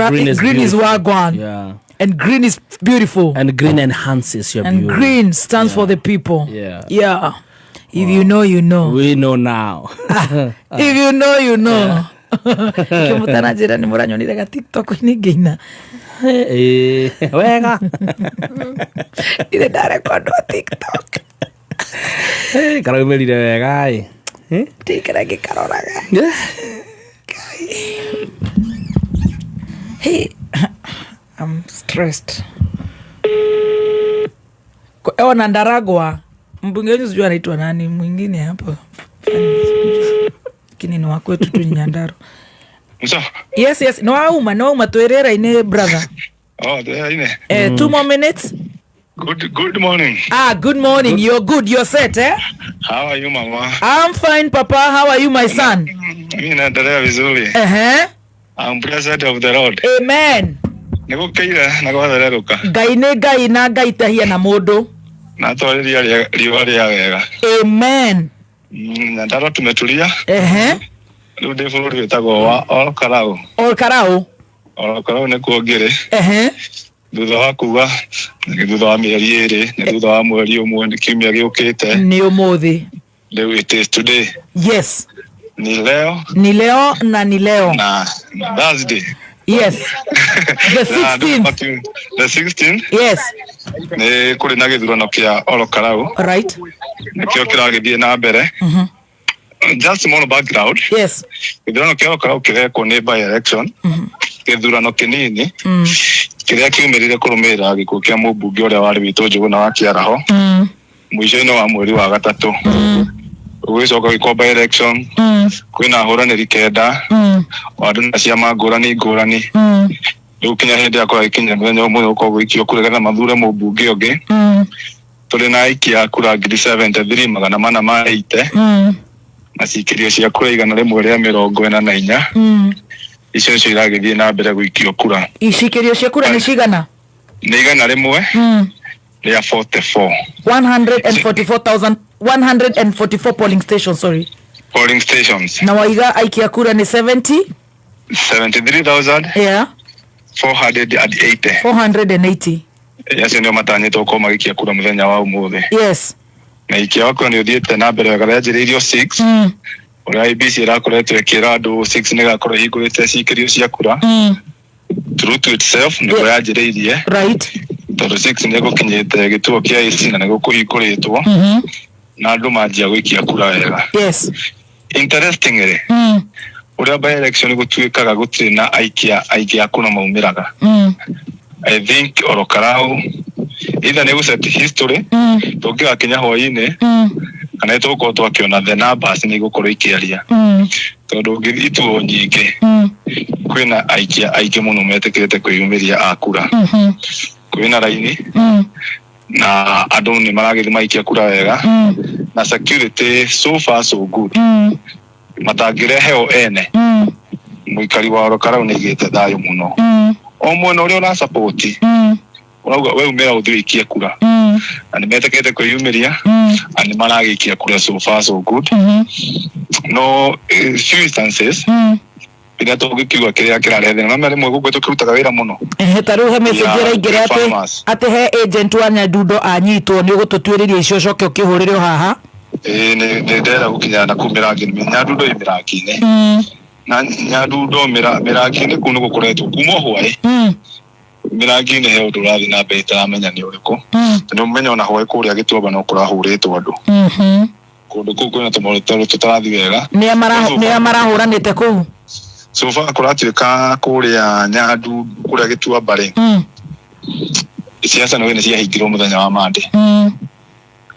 [SPEAKER 1] wagwan.
[SPEAKER 2] Yeah.
[SPEAKER 1] And green is beautiful.
[SPEAKER 2] And green enhances your beauty.
[SPEAKER 1] And green stands for the people. Yeah. If you know, you know.
[SPEAKER 2] We know now.
[SPEAKER 1] If you know, you know. Yeah. Kimutana jirani muranyonire ga TikTok ni geina.
[SPEAKER 2] Wega.
[SPEAKER 1] Ile dare kwa TikTok.
[SPEAKER 2] Karamelire wega ai.
[SPEAKER 1] Tikira gikaroraga. Hey, I'm stressed. Kwa na Ndaragwa mbunge wetu sijui anaitwa nani mwingine hapo. Kini ni wako wetu tu Nyandarua. Yes. No uma tuerera ine brother.
[SPEAKER 5] Ine.
[SPEAKER 1] 2 more minutes.
[SPEAKER 5] Good morning.
[SPEAKER 1] Good morning. You're good. You're set, eh?
[SPEAKER 5] How are you, mama?
[SPEAKER 1] I'm fine, Papa. How are you, my son?
[SPEAKER 5] Mimi naendelea vizuri. I'm blessed of the Lord.
[SPEAKER 1] Amen.
[SPEAKER 5] Nigukeira na gwathereruka.
[SPEAKER 1] Ngai na Ngai tahia na mundu.
[SPEAKER 5] Na twariria riwa ria wega.
[SPEAKER 1] Amen.
[SPEAKER 5] Na ndaro tumetulia. Riu ndi bururi witagwo wa Olkarau nä kuongere thutha wa kuga thutha wa mä eri ä rä thutha wa mweri å mwe nä kiumia gä å kä te
[SPEAKER 1] nä å må thä
[SPEAKER 5] rä it is today.
[SPEAKER 1] Yes,
[SPEAKER 5] ni leo
[SPEAKER 1] na
[SPEAKER 5] Thursday.
[SPEAKER 1] Yes. The 16th.
[SPEAKER 5] The 16th.
[SPEAKER 1] Yes.
[SPEAKER 5] Nĩ kũrĩ na gĩthurano kĩa Olokarau.
[SPEAKER 1] Right.
[SPEAKER 5] Nĩkĩo kĩragĩthiĩ na mbere. Just small background.
[SPEAKER 1] Yes.
[SPEAKER 5] Gĩthurano kĩa Olokarau kĩrekwo nĩ by election. Gĩthurano kĩnini. Kĩrĩa kiumĩrire kũrũmĩrĩra gĩkuũ kĩa mũmbunge ũrĩa warĩ witũ Njũgũna wa Kĩaraho. Mũico-inĩ wa mweri wa gatatũ. Gũgĩcoka gĩkwo by election. Kwĩna ahũranĩri kenda. Andũ na ciama ngũrani ngũrani. Rĩu kinya hĩndĩ yakwa ikinya mũthenya ũmwe ũkorwo gũikio kura getha mathure mũmbunge ũngĩ. Tũrĩ na aikia kura 73,480. Na cikĩrio cia kura 144. Icio nĩcio iragĩthiĩ na mbere gũikio kura.
[SPEAKER 1] Icikĩrio cia kura nĩ cigana?
[SPEAKER 5] Nĩ 100 rĩa 44.
[SPEAKER 1] 144 polling stations, sorry.
[SPEAKER 5] Polling stations.
[SPEAKER 1] Na waiga aikia kura ni
[SPEAKER 5] 73,000.
[SPEAKER 1] Yeah.
[SPEAKER 5] 480.
[SPEAKER 1] 480.
[SPEAKER 5] Yacio ndio matanyĩtwo gũkorwo magĩikia kura mũthenya wa ũmũthĩ.
[SPEAKER 1] Yes.
[SPEAKER 5] Na ikia wakwa nĩ ũthiĩte na mbere wega yanjĩrĩirio 6. Ũrĩa IEBC ĩrakoretwo ĩkĩra andũ 6 nĩgakorwo hingũrĩte cikĩrio cia kura. True to itself nĩguo yanjĩrĩirie.
[SPEAKER 1] Right.
[SPEAKER 5] Tondũ 6 nĩgũkinyĩte gĩtuo kĩa IEBC na nĩgũkũhingũrĩtwo. Na andũ manjia gũikia kura wega.
[SPEAKER 1] Yes.
[SPEAKER 5] Interestingly. Ũrĩa by election gũtuĩkaga gũtirĩ na aikia kura maumĩraga. I think Olokarau either nĩgũset history tũngĩgakinya hwaĩ-inĩ kana tũgũkorwo twakĩona the numbers nĩgũkorwo ikĩaria. Tondũ ũngĩthiĩ ituo nyingĩ kwĩna aikia mũno metĩkĩrĩte kwĩyumĩria a kura. Kwĩna raini na andũ nĩ maragĩthiĩ maikia kura wega na security so far so good. Matangĩrehe o ene mũikari wa Olokarau nĩigĩte thayũ mũno. O mwena ũrĩa ũra support urauga we umĩra ũthiĩkie kura na nĩmetĩkĩrĩte kwĩyumĩria na nĩ maragĩikia kura so far so good. No few instances ĩrĩa tũngĩkiuga kĩrĩa kĩrarethe na rĩmwe gũkũ tũkĩrutaga wĩra mũno.
[SPEAKER 1] Tarĩu he message ĩraingĩra atĩ he agent wa Nyadundo anyitwo nĩ ũgũtũtuĩrĩria icio coke ũkĩhũrĩre o haha.
[SPEAKER 5] Nĩ ndĩrenda gũkinya na kumĩra ngĩmenya Nyadundo ĩ mĩrangi-inĩ. Na Nyadundo mĩrangi-inĩ kũu nĩ gũkoretwo kuma hwaĩ. Mĩrangi-inĩ he ũndũ ũrathiĩ na mbere itaramenya nĩ ũrĩkũ. Nĩ ũmenya ona hwaĩ kũrĩa Gĩtuamba no kũrahũrĩtwo andũ. Kũndũ kũu kwĩna tũmorotero tũtarathiĩ wega.
[SPEAKER 1] Nĩa marahũranĩte kũu?
[SPEAKER 5] So far kũratuĩka kũrĩa Nyadu kũrĩa Gĩtuamba rĩ. Ciaca nĩ ciahingirwo mũthenya wa Monday.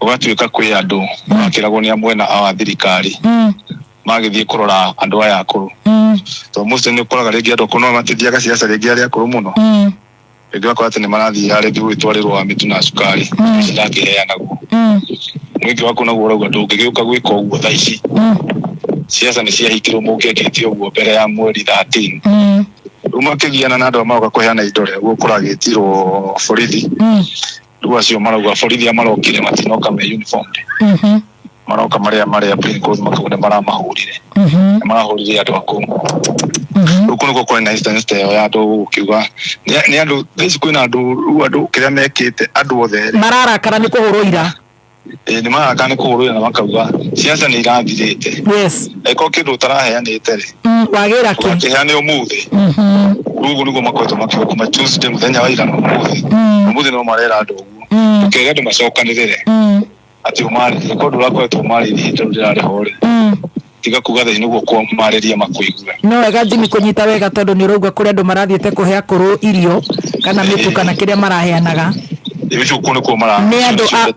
[SPEAKER 5] Ũgatuĩka kwĩ andũ makĩragwo nĩ amwe na a thirikari. Magĩthiĩ kũrora andũ aya akũrũ. Tondũ mũciĩ nĩ ũkoraga rĩngĩ andũ akũrũ no matithiaga ciaca rĩngĩ arĩa akũrũ mũno. Rĩngĩ wakora atĩ nĩ marathiĩ rĩngĩ gwĩtwarĩrwo wa mĩtu na cukari cirangĩheanagwo. Mũingĩ waku naguo ũrauga ndũngĩgĩũka gwĩka ũguo thaa ici. Ciaca nĩ ciahingirwo mũngĩekĩte ũguo mbere ya mweri 13. Rĩu makĩgiana na andũ magoka kũheana indo rĩa gũkũragĩtirwo borithi. Rĩu acio marauga borithi amarokire matinoka me uniformed. Maroka marĩa plain clothes makauga maramahũrire. Marahũrire andũ akũu. Rĩu nĩguo kũrĩ na instance ĩyo ya andũ gũkiuga nĩ andũ thaici kwĩna andũ kĩrĩa mekĩte andũ othe
[SPEAKER 1] mararakara nĩ kũhũrwo ira.
[SPEAKER 5] Nĩ marakara nĩ kũhũrwo ira na makauga ciaca nĩ irathirĩte.
[SPEAKER 1] Yes.
[SPEAKER 5] Eko kĩndũ ũtaraheanĩte rĩ.
[SPEAKER 1] Wagĩra kĩ?
[SPEAKER 5] Wakĩheane ũmũthĩ. Rĩu nĩguo makoretwo makiuga kuma Tuesday mũthenya wa ira na ũmũthĩ. Ũmũthĩ no marera andũ ũguo. Ũkĩrega andũ macokanĩrĩre. Ati ũmarĩrie kũndũ ũrakoretwo ũmarĩrie hĩndĩ ĩrĩa ũrarĩho rĩ. Tiga kuga thĩ nĩguo kũmarĩria makũigua.
[SPEAKER 1] No wega Jimmy kũnyita wega tondũ nĩ ũrauga kũrĩ andũ marathiĩte kũhe akũrũ irio kana mĩtu kana kĩrĩa maraheanaga.
[SPEAKER 5] Icio kũu nĩkuo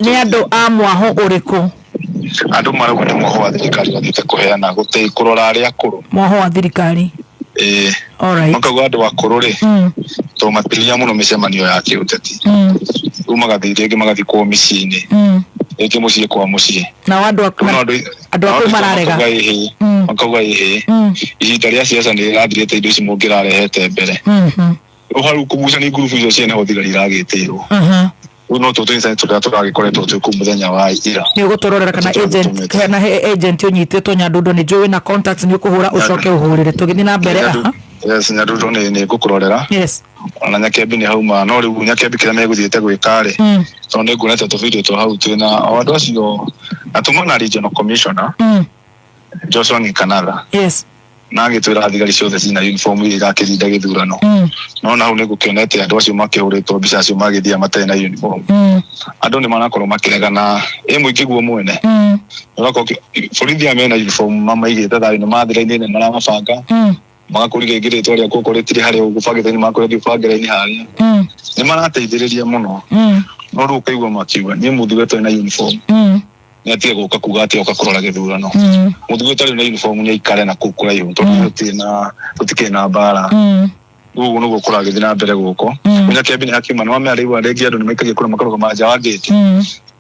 [SPEAKER 1] nĩ andũ a mwaho ũrĩkũ?
[SPEAKER 5] Andũ marauga nĩ mwaho wa thirikari wathiĩte kũheana gũtĩ kũrora arĩa akũrũ.
[SPEAKER 1] Mwaho wa thirikari. Alright.
[SPEAKER 5] Makauga andũ akũrũ rĩ to matiria mũno mĩcemanio ya kĩũteti. Rĩu magathiĩ rĩngĩ magathiĩ kwao mĩciĩ-inĩ. Rĩngĩ mũciĩ kwa mũciĩ.
[SPEAKER 1] Na andũ akũrũ mararega.
[SPEAKER 5] Makauga ihinda rĩa ciaca nĩ rĩrathirĩte indo ici mũngĩrarehete mbere. Rĩu hau kũgucania ngurubu icio ciene ho thigari iragĩtĩrwo. Rĩu no tũtũ tũrĩa tũragĩkoretwo twĩ kũu mũthenya wa ira.
[SPEAKER 1] Nĩ ũgũtũrorera kana agent ũnyitĩtwo Nyadundo nĩ njũĩ na contacts nĩ ũkũhũra ũcoke ũhũrĩre tũgĩthiĩ na mbere.
[SPEAKER 5] Yes, Nyadundo nĩ ngũkũrorera.
[SPEAKER 1] Yes.
[SPEAKER 5] Ona Nyakĩambi nĩ hauma no rĩu Nyakĩambi kĩrĩa megũthiĩte gwĩka rĩ. Tondũ nĩ nguonete tũbindio twa hau twĩna o andũ acio na tũmona regional commissioner. Joshua Nkanatha.
[SPEAKER 1] Yes.
[SPEAKER 5] na ngitwira thigari ciothe cina uniform ira kirinda githurano no na une gukenete andu acio makihuritwo mbica acio magithia matena uniform andu ni marakorwo makiregana muingi guo mwene urako borithi amena uniform mamaigite thari ni mathira-ini ni maramabanga magakuriga ingiritwo ria kukoretire hari ugubagite ni makorethi bangire-ini haria ni marateithiriria muno no ru kaigwa makiuga ni muthugetwo na uniform ni atige guka kuga ati oka kurora githurano muthugetwo na uniform ni ikare na kukura yu tondu tutikena bara ugu no gukura githina mbere guko munya kebini hakima no amariwa regi andu ni maikagie kura makaruga maja wa gate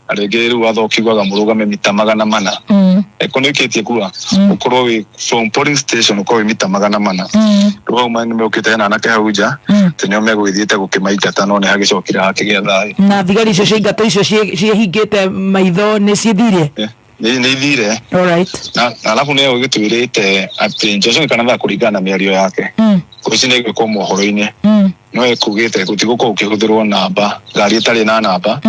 [SPEAKER 5] aregeru wathokigwaga murugame mita 400 ekoneketie kura ukorwo wi from polling station ukorwo mita 400 ruo mani meukite na nake hauja tenyo megwithiete gukimaingata no ne hagicokira hakigia thai
[SPEAKER 1] na thigari icio cia ingata icio ciehingite maitho ni cithire
[SPEAKER 5] ni ithire
[SPEAKER 1] alright
[SPEAKER 5] na alafu ne ugitwirite ati Johnson kana tha kuringana miario yake kucine gwiko mohoro-ini no ekugite gutiguko ukihuthirwo namba gari itari na namba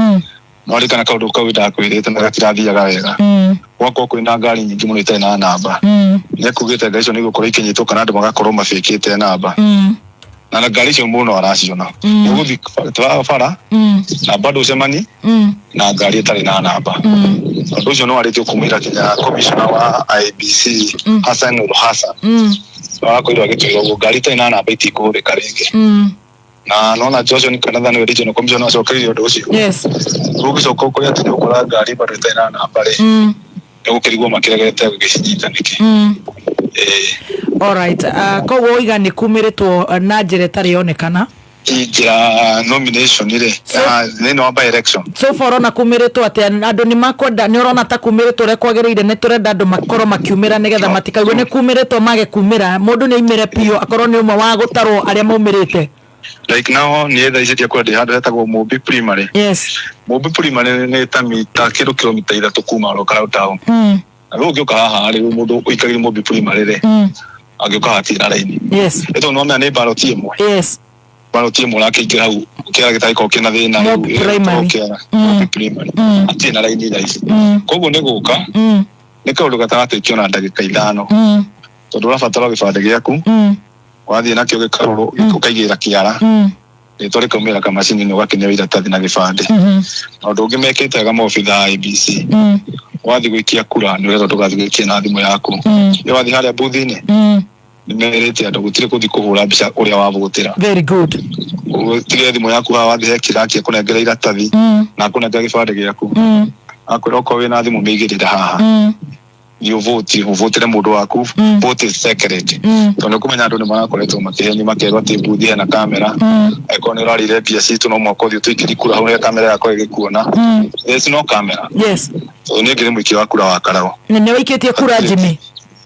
[SPEAKER 5] no ri kana kaundu kau ndakwirite na gatirathiaga wega gwako kwina ngari nyingi muno itari na namba ne kugite ngaicio ni gukorwo ikinyitwo kana andu magakorwo mafikite namba na ngari cio muno araciona uguthi bara na bado cemani na ngari itari na namba undu ucio no aritio kumira kinya commissioner wa IBC Hassan Ul Hassan akoirwo agitwirwo ngari itari na namba itikuhurika ringi na nona Johnson kana ni regional commissioner acokerio undu ucio
[SPEAKER 1] yes
[SPEAKER 5] ugicoka kuria ati ukora ngari bado itari na namba ri ukirigwo makiregete gicinyita niki
[SPEAKER 1] alright koguo iga ni kumiritwo na njira itari yonekana
[SPEAKER 5] ija nomination ire nino by election
[SPEAKER 1] so far ona kumiritwo ati andu ni makwenda ni urona ta kumiritwo re kwagiriire ni turenda andu makorwo makiumira nigetha matikaigwe ni kumiritwo mage kumira mundu ni imire pio akorwo ni umwe wa gutarwo aria maumirite
[SPEAKER 5] like now ni etha icitia kwa handu hetagwo Mumbi Primary
[SPEAKER 1] yes
[SPEAKER 5] Mumbi Primary ni ta mita kilomita 3 kuma Olkalau town na ro gioka haha ri mundu uikagire Mumbi Primary ri agioka hatira raini
[SPEAKER 1] yes
[SPEAKER 5] eto no mena ni ballot imwe
[SPEAKER 1] yes
[SPEAKER 5] ballot imwe la kikira hau kira gitaiko kina thina
[SPEAKER 1] Mumbi
[SPEAKER 5] Primary ati na raini raisi koguo ni guka ni kaundu gatagate kiona ndagika 5 tondu rabatara gibande giaku wathie nakio gikaruro ukaigira kiara itore kumira kama macini no gakinya wira tathi na gibande na undu ungi mekite ga mobitha IBC wathi gwikia kura ni wetho tugathi gwikia na thimu yaku ni wathi haria booth-ini ni merete andu gutire kuthi kuhura mbica uria wavugutira
[SPEAKER 1] very good
[SPEAKER 5] tire thimu yaku wathi hekirakia kunengera iratathi na kunengera gibande giaku akwira ko wina thimu migirira haha you vote mundu waku vote is sacred tondu kumenya andu ni marakoretwo makiheni makerwa ati booth hena kamera ekoni rarire pia situ no mwako thio twikiri kura hau kamera yako igikuona there's no camera
[SPEAKER 1] yes
[SPEAKER 5] so ni ngire mwiki wa kura wa Karau
[SPEAKER 1] ni wikitie kura Jimmy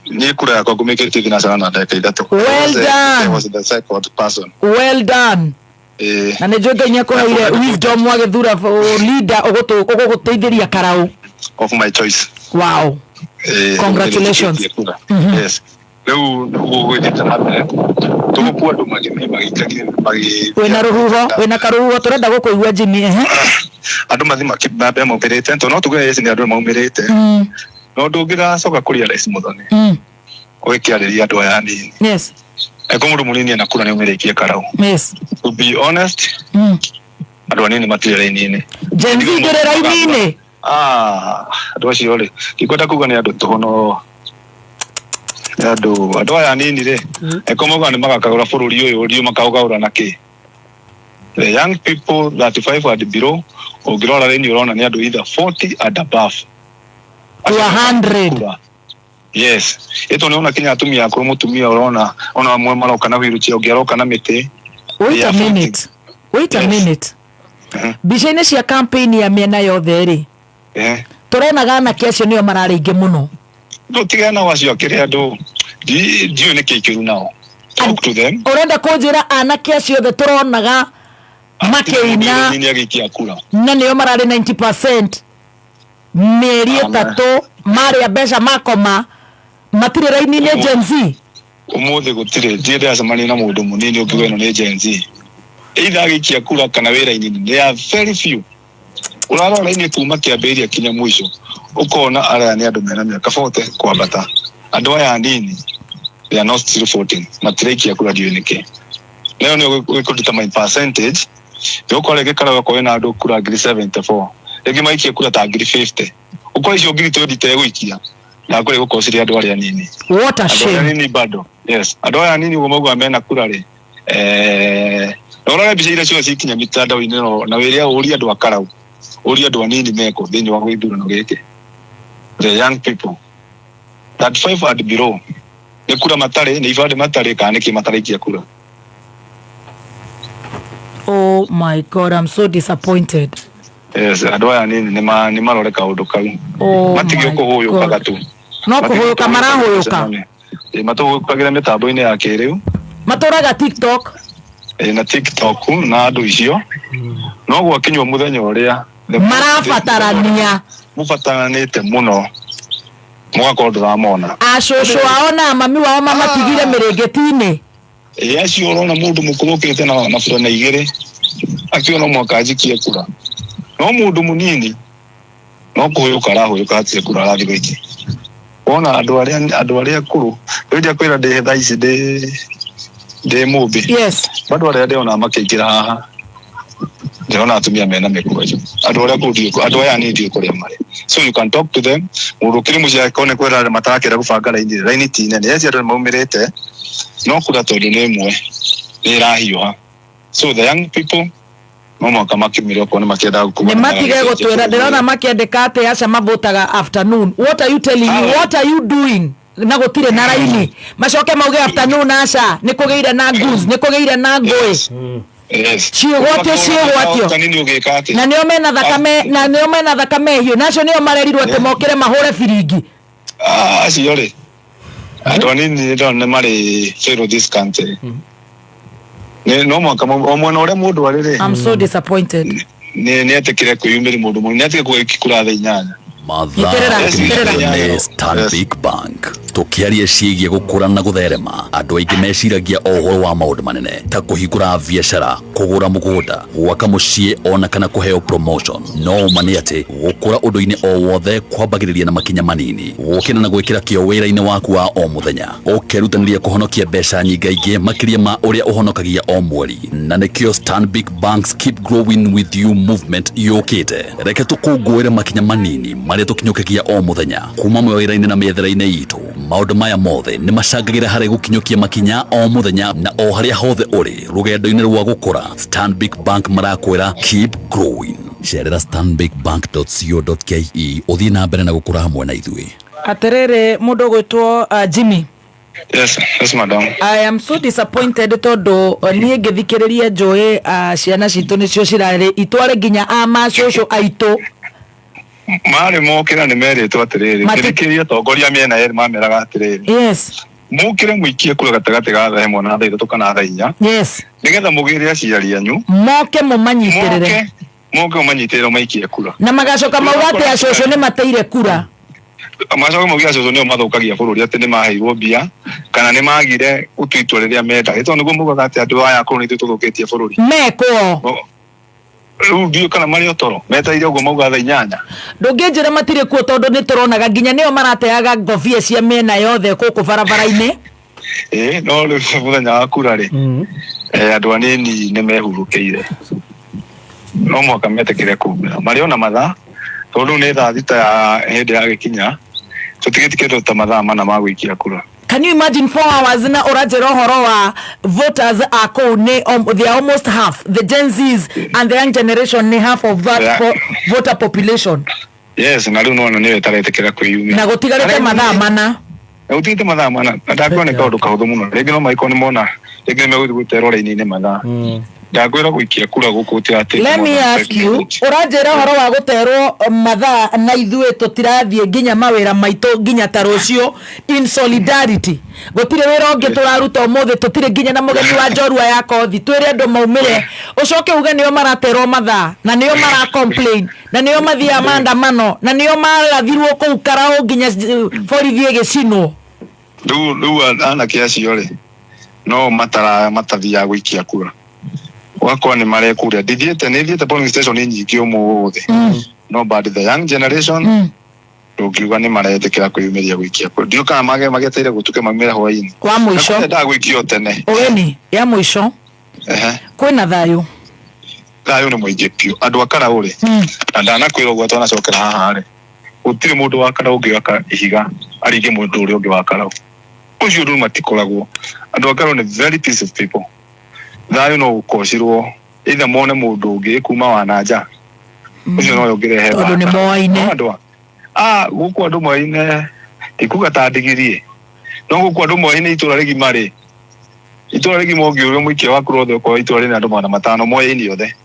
[SPEAKER 5] ni kura yako kumekete thina sana na dakika 3
[SPEAKER 1] well done
[SPEAKER 5] was the second person
[SPEAKER 1] well done na ne joga nyako haire wisdom wa githura leader oguguteithiria Karau
[SPEAKER 5] of my choice
[SPEAKER 1] wow congratulations
[SPEAKER 5] yes leo ugwithite nabe tugukua andu magikagire
[SPEAKER 1] wena karuhuho turenda gukuigua Jimmy
[SPEAKER 5] andu mathi makimbe maumirite to no tuge yesi ni andu maumirite no ndungira coka kuria rais muthoni ugikiariria andu aya nini
[SPEAKER 1] yes
[SPEAKER 5] eko mundu munini na kura ni umirikie Karau
[SPEAKER 1] yes
[SPEAKER 5] to be honest andu anini matire raini-ini
[SPEAKER 1] Gen Z ndire raini-ini
[SPEAKER 5] andu acio ri ndikwenda kuga ni andu tuhono andu aya nini ri eko moga ni magakagura bururi uyu rio makaugaura na ki the young people 35 and below ugirora raini urona ni andu either 40 and above
[SPEAKER 1] to 100
[SPEAKER 5] yes ito ni ona kinya atumia akuru mutumia urona ona mwe maroka na wheelchair ugiaroka na miti
[SPEAKER 1] wait a minute bicaine cia campaign ya miena yothe ri turonaga anake acio nio mararinge muno
[SPEAKER 5] ndutigana wacio akiri andu ndiu ni kikiru nao talk to them
[SPEAKER 1] urenda kunjira anake acio othe turonaga makeina
[SPEAKER 5] ni agikia kura
[SPEAKER 1] na nio marari 90% meri 3 mari abesha makoma matire raini ni Gen Z
[SPEAKER 5] umuthi gutire ndire acemani na mundu munini ukiweno ni Gen Z either agikia kura kana wira-ini they are very few urarora ini kuma kiambiria kinya mwisho ukona ara ni andu mena miaka 40 kwambata andu aya nini they are not still voting matiriki ya kura dioneke leo ni determine percentage yoko lege kala wako na ndo kura 74 egi maiki kura ta 50 uko hiyo giri to ditego ikia na kule uko siri ado ya nini
[SPEAKER 1] what a shame
[SPEAKER 5] nini bado yes ado ya nini umogo amena kura le ora bisi ira sio sikinya mitandao ineno na weria uri ado akara uri ado nini meko thini wa gwithura no geke the young people that 5 at below ni kura matare ni ifade matare kana ki matare kia kura.
[SPEAKER 1] Oh my God, I'm so disappointed.
[SPEAKER 5] Yes, adoya nini ni marore ka undu kau. Matigio kuhuyo kagatu.
[SPEAKER 1] No kuhuyo kamara huyoka.
[SPEAKER 5] Mato kagira mitambo-ini ya kiriu.
[SPEAKER 1] Matoraga TikTok.
[SPEAKER 5] Na TikTok na andu icio. No gwakinywa muthenya uria
[SPEAKER 1] marabatarania.
[SPEAKER 5] Mubataranite muno. Mwako ramona.
[SPEAKER 1] Acũcũ ao na mami wao mamatigire mirĩngĩti-inĩ.
[SPEAKER 5] Acio urona mundu mukurukite na mafurana igere. Akiona mwaka ajikie kura. No mundu munini no kuhuka rahuka atie kura rathi gwiki. Ona andu aria kuru ndia kwira de thaa ici de mubi.
[SPEAKER 1] Yes.
[SPEAKER 5] Bado aria ndio na makigira haha. Ndona atumia mena mekuru acio. Andu aria kudio andu aya ni ndio kuria mari. So you can talk to them. Murukiri mucia kone kwira matakira gubanga raini tine. Nesi andu maumirite no kura tondu ni imwe ni rahiuha. So the young people mama kama kimiro kwa makienda
[SPEAKER 1] gukuma ni matige gutwira ndirona makiendeka ate acha mavotaga afternoon. What are you telling you? What are you doing? Na gutire na raini macoke mauge afternoon acha ni kugeira na goose ni kugeira na ngoi.
[SPEAKER 5] Yes.
[SPEAKER 1] Ciogwatio na nio mena thakame hiyo nacio nio marerirwo ate mokire mahure biringi.
[SPEAKER 5] Acio ri andu anini ndo mari zero this country. No mwaka omwana ore mundu arire.
[SPEAKER 1] I'm so disappointed.
[SPEAKER 5] Ni atekire kuyumira mundu ni atike kugikura tha inyanya.
[SPEAKER 6] Stanbic Bank tukiaria ciigie gukura na gutherema andu aingi meciragia ohoro wa maundu manene ta kuhingura biashara kugura mugunda gwaka mucii ona kana kuheo promotion no mani ati gukura undu-ini o wothe kwambagiriria na makinya manini gukina na gwikira kio wira-ini waku wa o muthenya ukirutaniria kuhonokia mbeca nyingaingi makiria ma uria uhonokagia o mweri na nikio Stanbic Banks Keep Growing With You movement yukite reke tukungwire makinya manini maria tukinyukagia o muthenya kuma mwira-ini na methera-ini itu maundu maya mothe ni macangagira hari gukinyukia makinya o muthenya na o haria hothe uri rugendo-ini rwa gukura Stanbic Bank marakwira keep growing cerera stanbicbank.co.ke uthii na mbere na gukura hamwe na ithui.
[SPEAKER 1] Aterere mundu gwitwo Jimmy.
[SPEAKER 5] Yes madam.
[SPEAKER 1] I am so disappointed tondu nie ngithikiriria njui ciana citu nicio cirari itware nginya amacucu aitu
[SPEAKER 5] mari mokira ni meritwo atiriri kirikiria tongoria miena eri mameraga atiriri.
[SPEAKER 1] Yes.
[SPEAKER 5] Mukire muikie kura gatagati ga thaa imwe na thaa ithatu kana thaa inya.
[SPEAKER 1] Yes.
[SPEAKER 5] Nigetha mugire aciari anyu
[SPEAKER 1] moke mumanyitirire
[SPEAKER 5] mumanyitirire maikie kura
[SPEAKER 1] na magacoka maugate acucu ni mateire kura
[SPEAKER 5] macoka maugia acucu nio mathukagia bururi ati ni maheirwo mbia kana ni magire utwitwo riria menda ito niguo mugaga ati andu aya kuru ni tuthukitie bururi
[SPEAKER 1] meko
[SPEAKER 5] ndio kana mari otoro metaire uguo mauga thaa inyanya
[SPEAKER 1] ndunginjira matire kuo tondu ni turonaga nginya nio marateaga ngobia cia mena yothe kuku barabara-ini
[SPEAKER 5] no ri muthenya wa kura ri andu anini ni mehurukiire no mwaka metekire kumira mariona mathaa tondu ni thaa thita ya hindi ya gikinya tutigitike ta mathaa mana ma gwikia kura.
[SPEAKER 1] Can you imagine 4 hours na urajira horo wa voters ako ne they are almost half the Gen Zs and the young generation ni half of that voter population.
[SPEAKER 5] Yes na riu no ni wetaretekera kwiyumia
[SPEAKER 1] na gutigarite mathaa mana
[SPEAKER 5] utigite mathaa mana ndakwone kaundu kahuthu muno ringi no maiko ni mona ringi ni megutero raini-ini mathaa ndagwira gwikia kura guku ti ati.
[SPEAKER 1] Let me ask you urajira horo wa guterwo mathaa na ithuĩ tutirathie nginya mawira maito nginya ta rucio in solidarity gutire wira ungi turaruta umuthi tutire nginya na mugeni wa njorua ya kothi twire andu maumire ucoke uge nio maraterwo mathaa na nio mara complain na nio mathia maandamano na nio marathirwo kuu Karau nginya borithi igicinwo
[SPEAKER 5] riu ana kiacio ri no matathia gwikia kura wako ni marekuria dithiete polling station nyingi umuthi no but the young generation Ndugiuga ni maretekera kwiyumiria gwikia kura ndio kana mageteire gutuke mamira hwaini
[SPEAKER 1] wa mwisho
[SPEAKER 5] nda gwikio tene
[SPEAKER 1] oweni ya mwisho kwina thayu
[SPEAKER 5] ni muingi piu andu akara uri na ndanakwira gwa twana cokera haha ri utire mundu wa kara ungioka ihiga aringe mundu uri ungi wa kara ucio ndu matikoragwo andu akara ni very peace of people thayu no ukocirwo either mone mundu ungi kuma wananja ucio no yongerehe
[SPEAKER 1] andu ni moaine
[SPEAKER 5] guku andu moaine ikuga ta ndigirie no guku andu moaine itura rigima ri itura rigima ungiuria muikia waku rothe kwa itura rina andu 500 moaine othe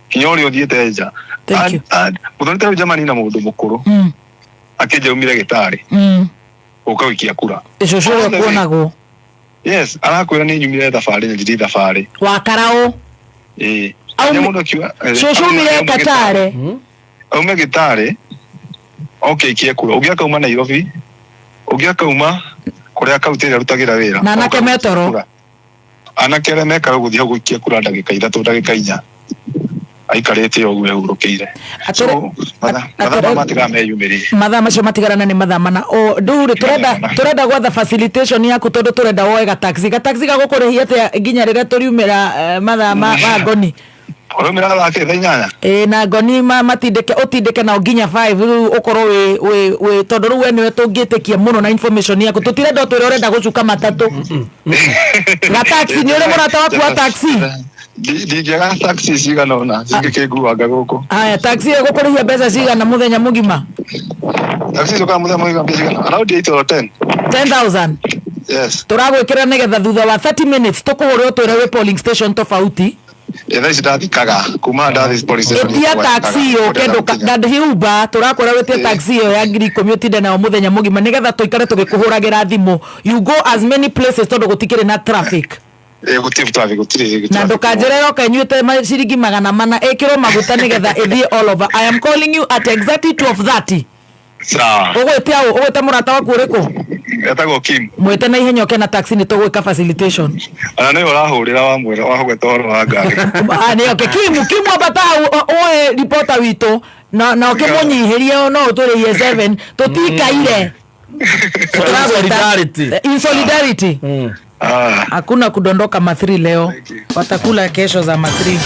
[SPEAKER 5] kinyori othiete nja muthonete jamani na mundu mukuru akija umire gitari ukawikia kura
[SPEAKER 1] ico cio kuonagwo
[SPEAKER 5] yes arakwira ni nyumire thabari njiri thabari
[SPEAKER 1] wa karao
[SPEAKER 5] mundu akiwa
[SPEAKER 1] cio umire Katare
[SPEAKER 5] aume gitari okay kie kura ugiaka uma Nairobi ugiaka uma kuria kautiri arutagira wira
[SPEAKER 1] na nake metoro
[SPEAKER 5] anake meka guthia guikia kura ndagika 3 ndagika 4 aikarete ogwe urukeire mathaa matiga meyumiri
[SPEAKER 1] mathaa macio matigarana ni mathaa mana o nduri turenda gwatha facilitation yaku tondu turenda woe gataxi gagukurihia atia nginya riria turiumira mathaa ma ngoni
[SPEAKER 5] urumira thake thainyanya
[SPEAKER 1] na ngoni utindike na nginya 5 ukorwo we tondu riu eniwe tungitikia muno na information yaku tutirenda twire urenda gucuka matatu gataxi ni uri murata waku wa taxi
[SPEAKER 5] Digiaga taxi cigana ona cingikiguanga guku
[SPEAKER 1] aya taxi gukurihia mbeca cigana muthenya mugima
[SPEAKER 5] taxi coka muthenya mugima cigana around 8 or
[SPEAKER 1] 10,000
[SPEAKER 5] yes
[SPEAKER 1] turagwikira nigetha thutha wa 30 minutes tukuhurwo twire we polling station tofauti
[SPEAKER 5] ethaici ndathikaga kuma ndathi police station
[SPEAKER 1] etia taxi yo kendo ndhiuba turakwira wetie taxi yo ya ngiri 10 utinde nayo muthenya mugima nigetha tuikare tugikuhuragira thimu you go as many places tondu gutikire na traffic na ndukanjirera ukanyuite ciringi 400 ikirwo maguta nigetha ithie all over. I am calling you at exactly 12:30
[SPEAKER 5] sawa
[SPEAKER 1] ugwite murata waku uriku
[SPEAKER 5] etagwo Kim
[SPEAKER 1] mwite na ihenya ukena taxi ni tugwika facilitation
[SPEAKER 5] ana ni urahurira wa mwira wahogweta horo wa ngari
[SPEAKER 1] ni Kim abata oe reporter witu na ukimunyihirie no uturiye 7 tutikaire in solidarity hakuna kudondoka ma3 leo watakula kesho za ma3.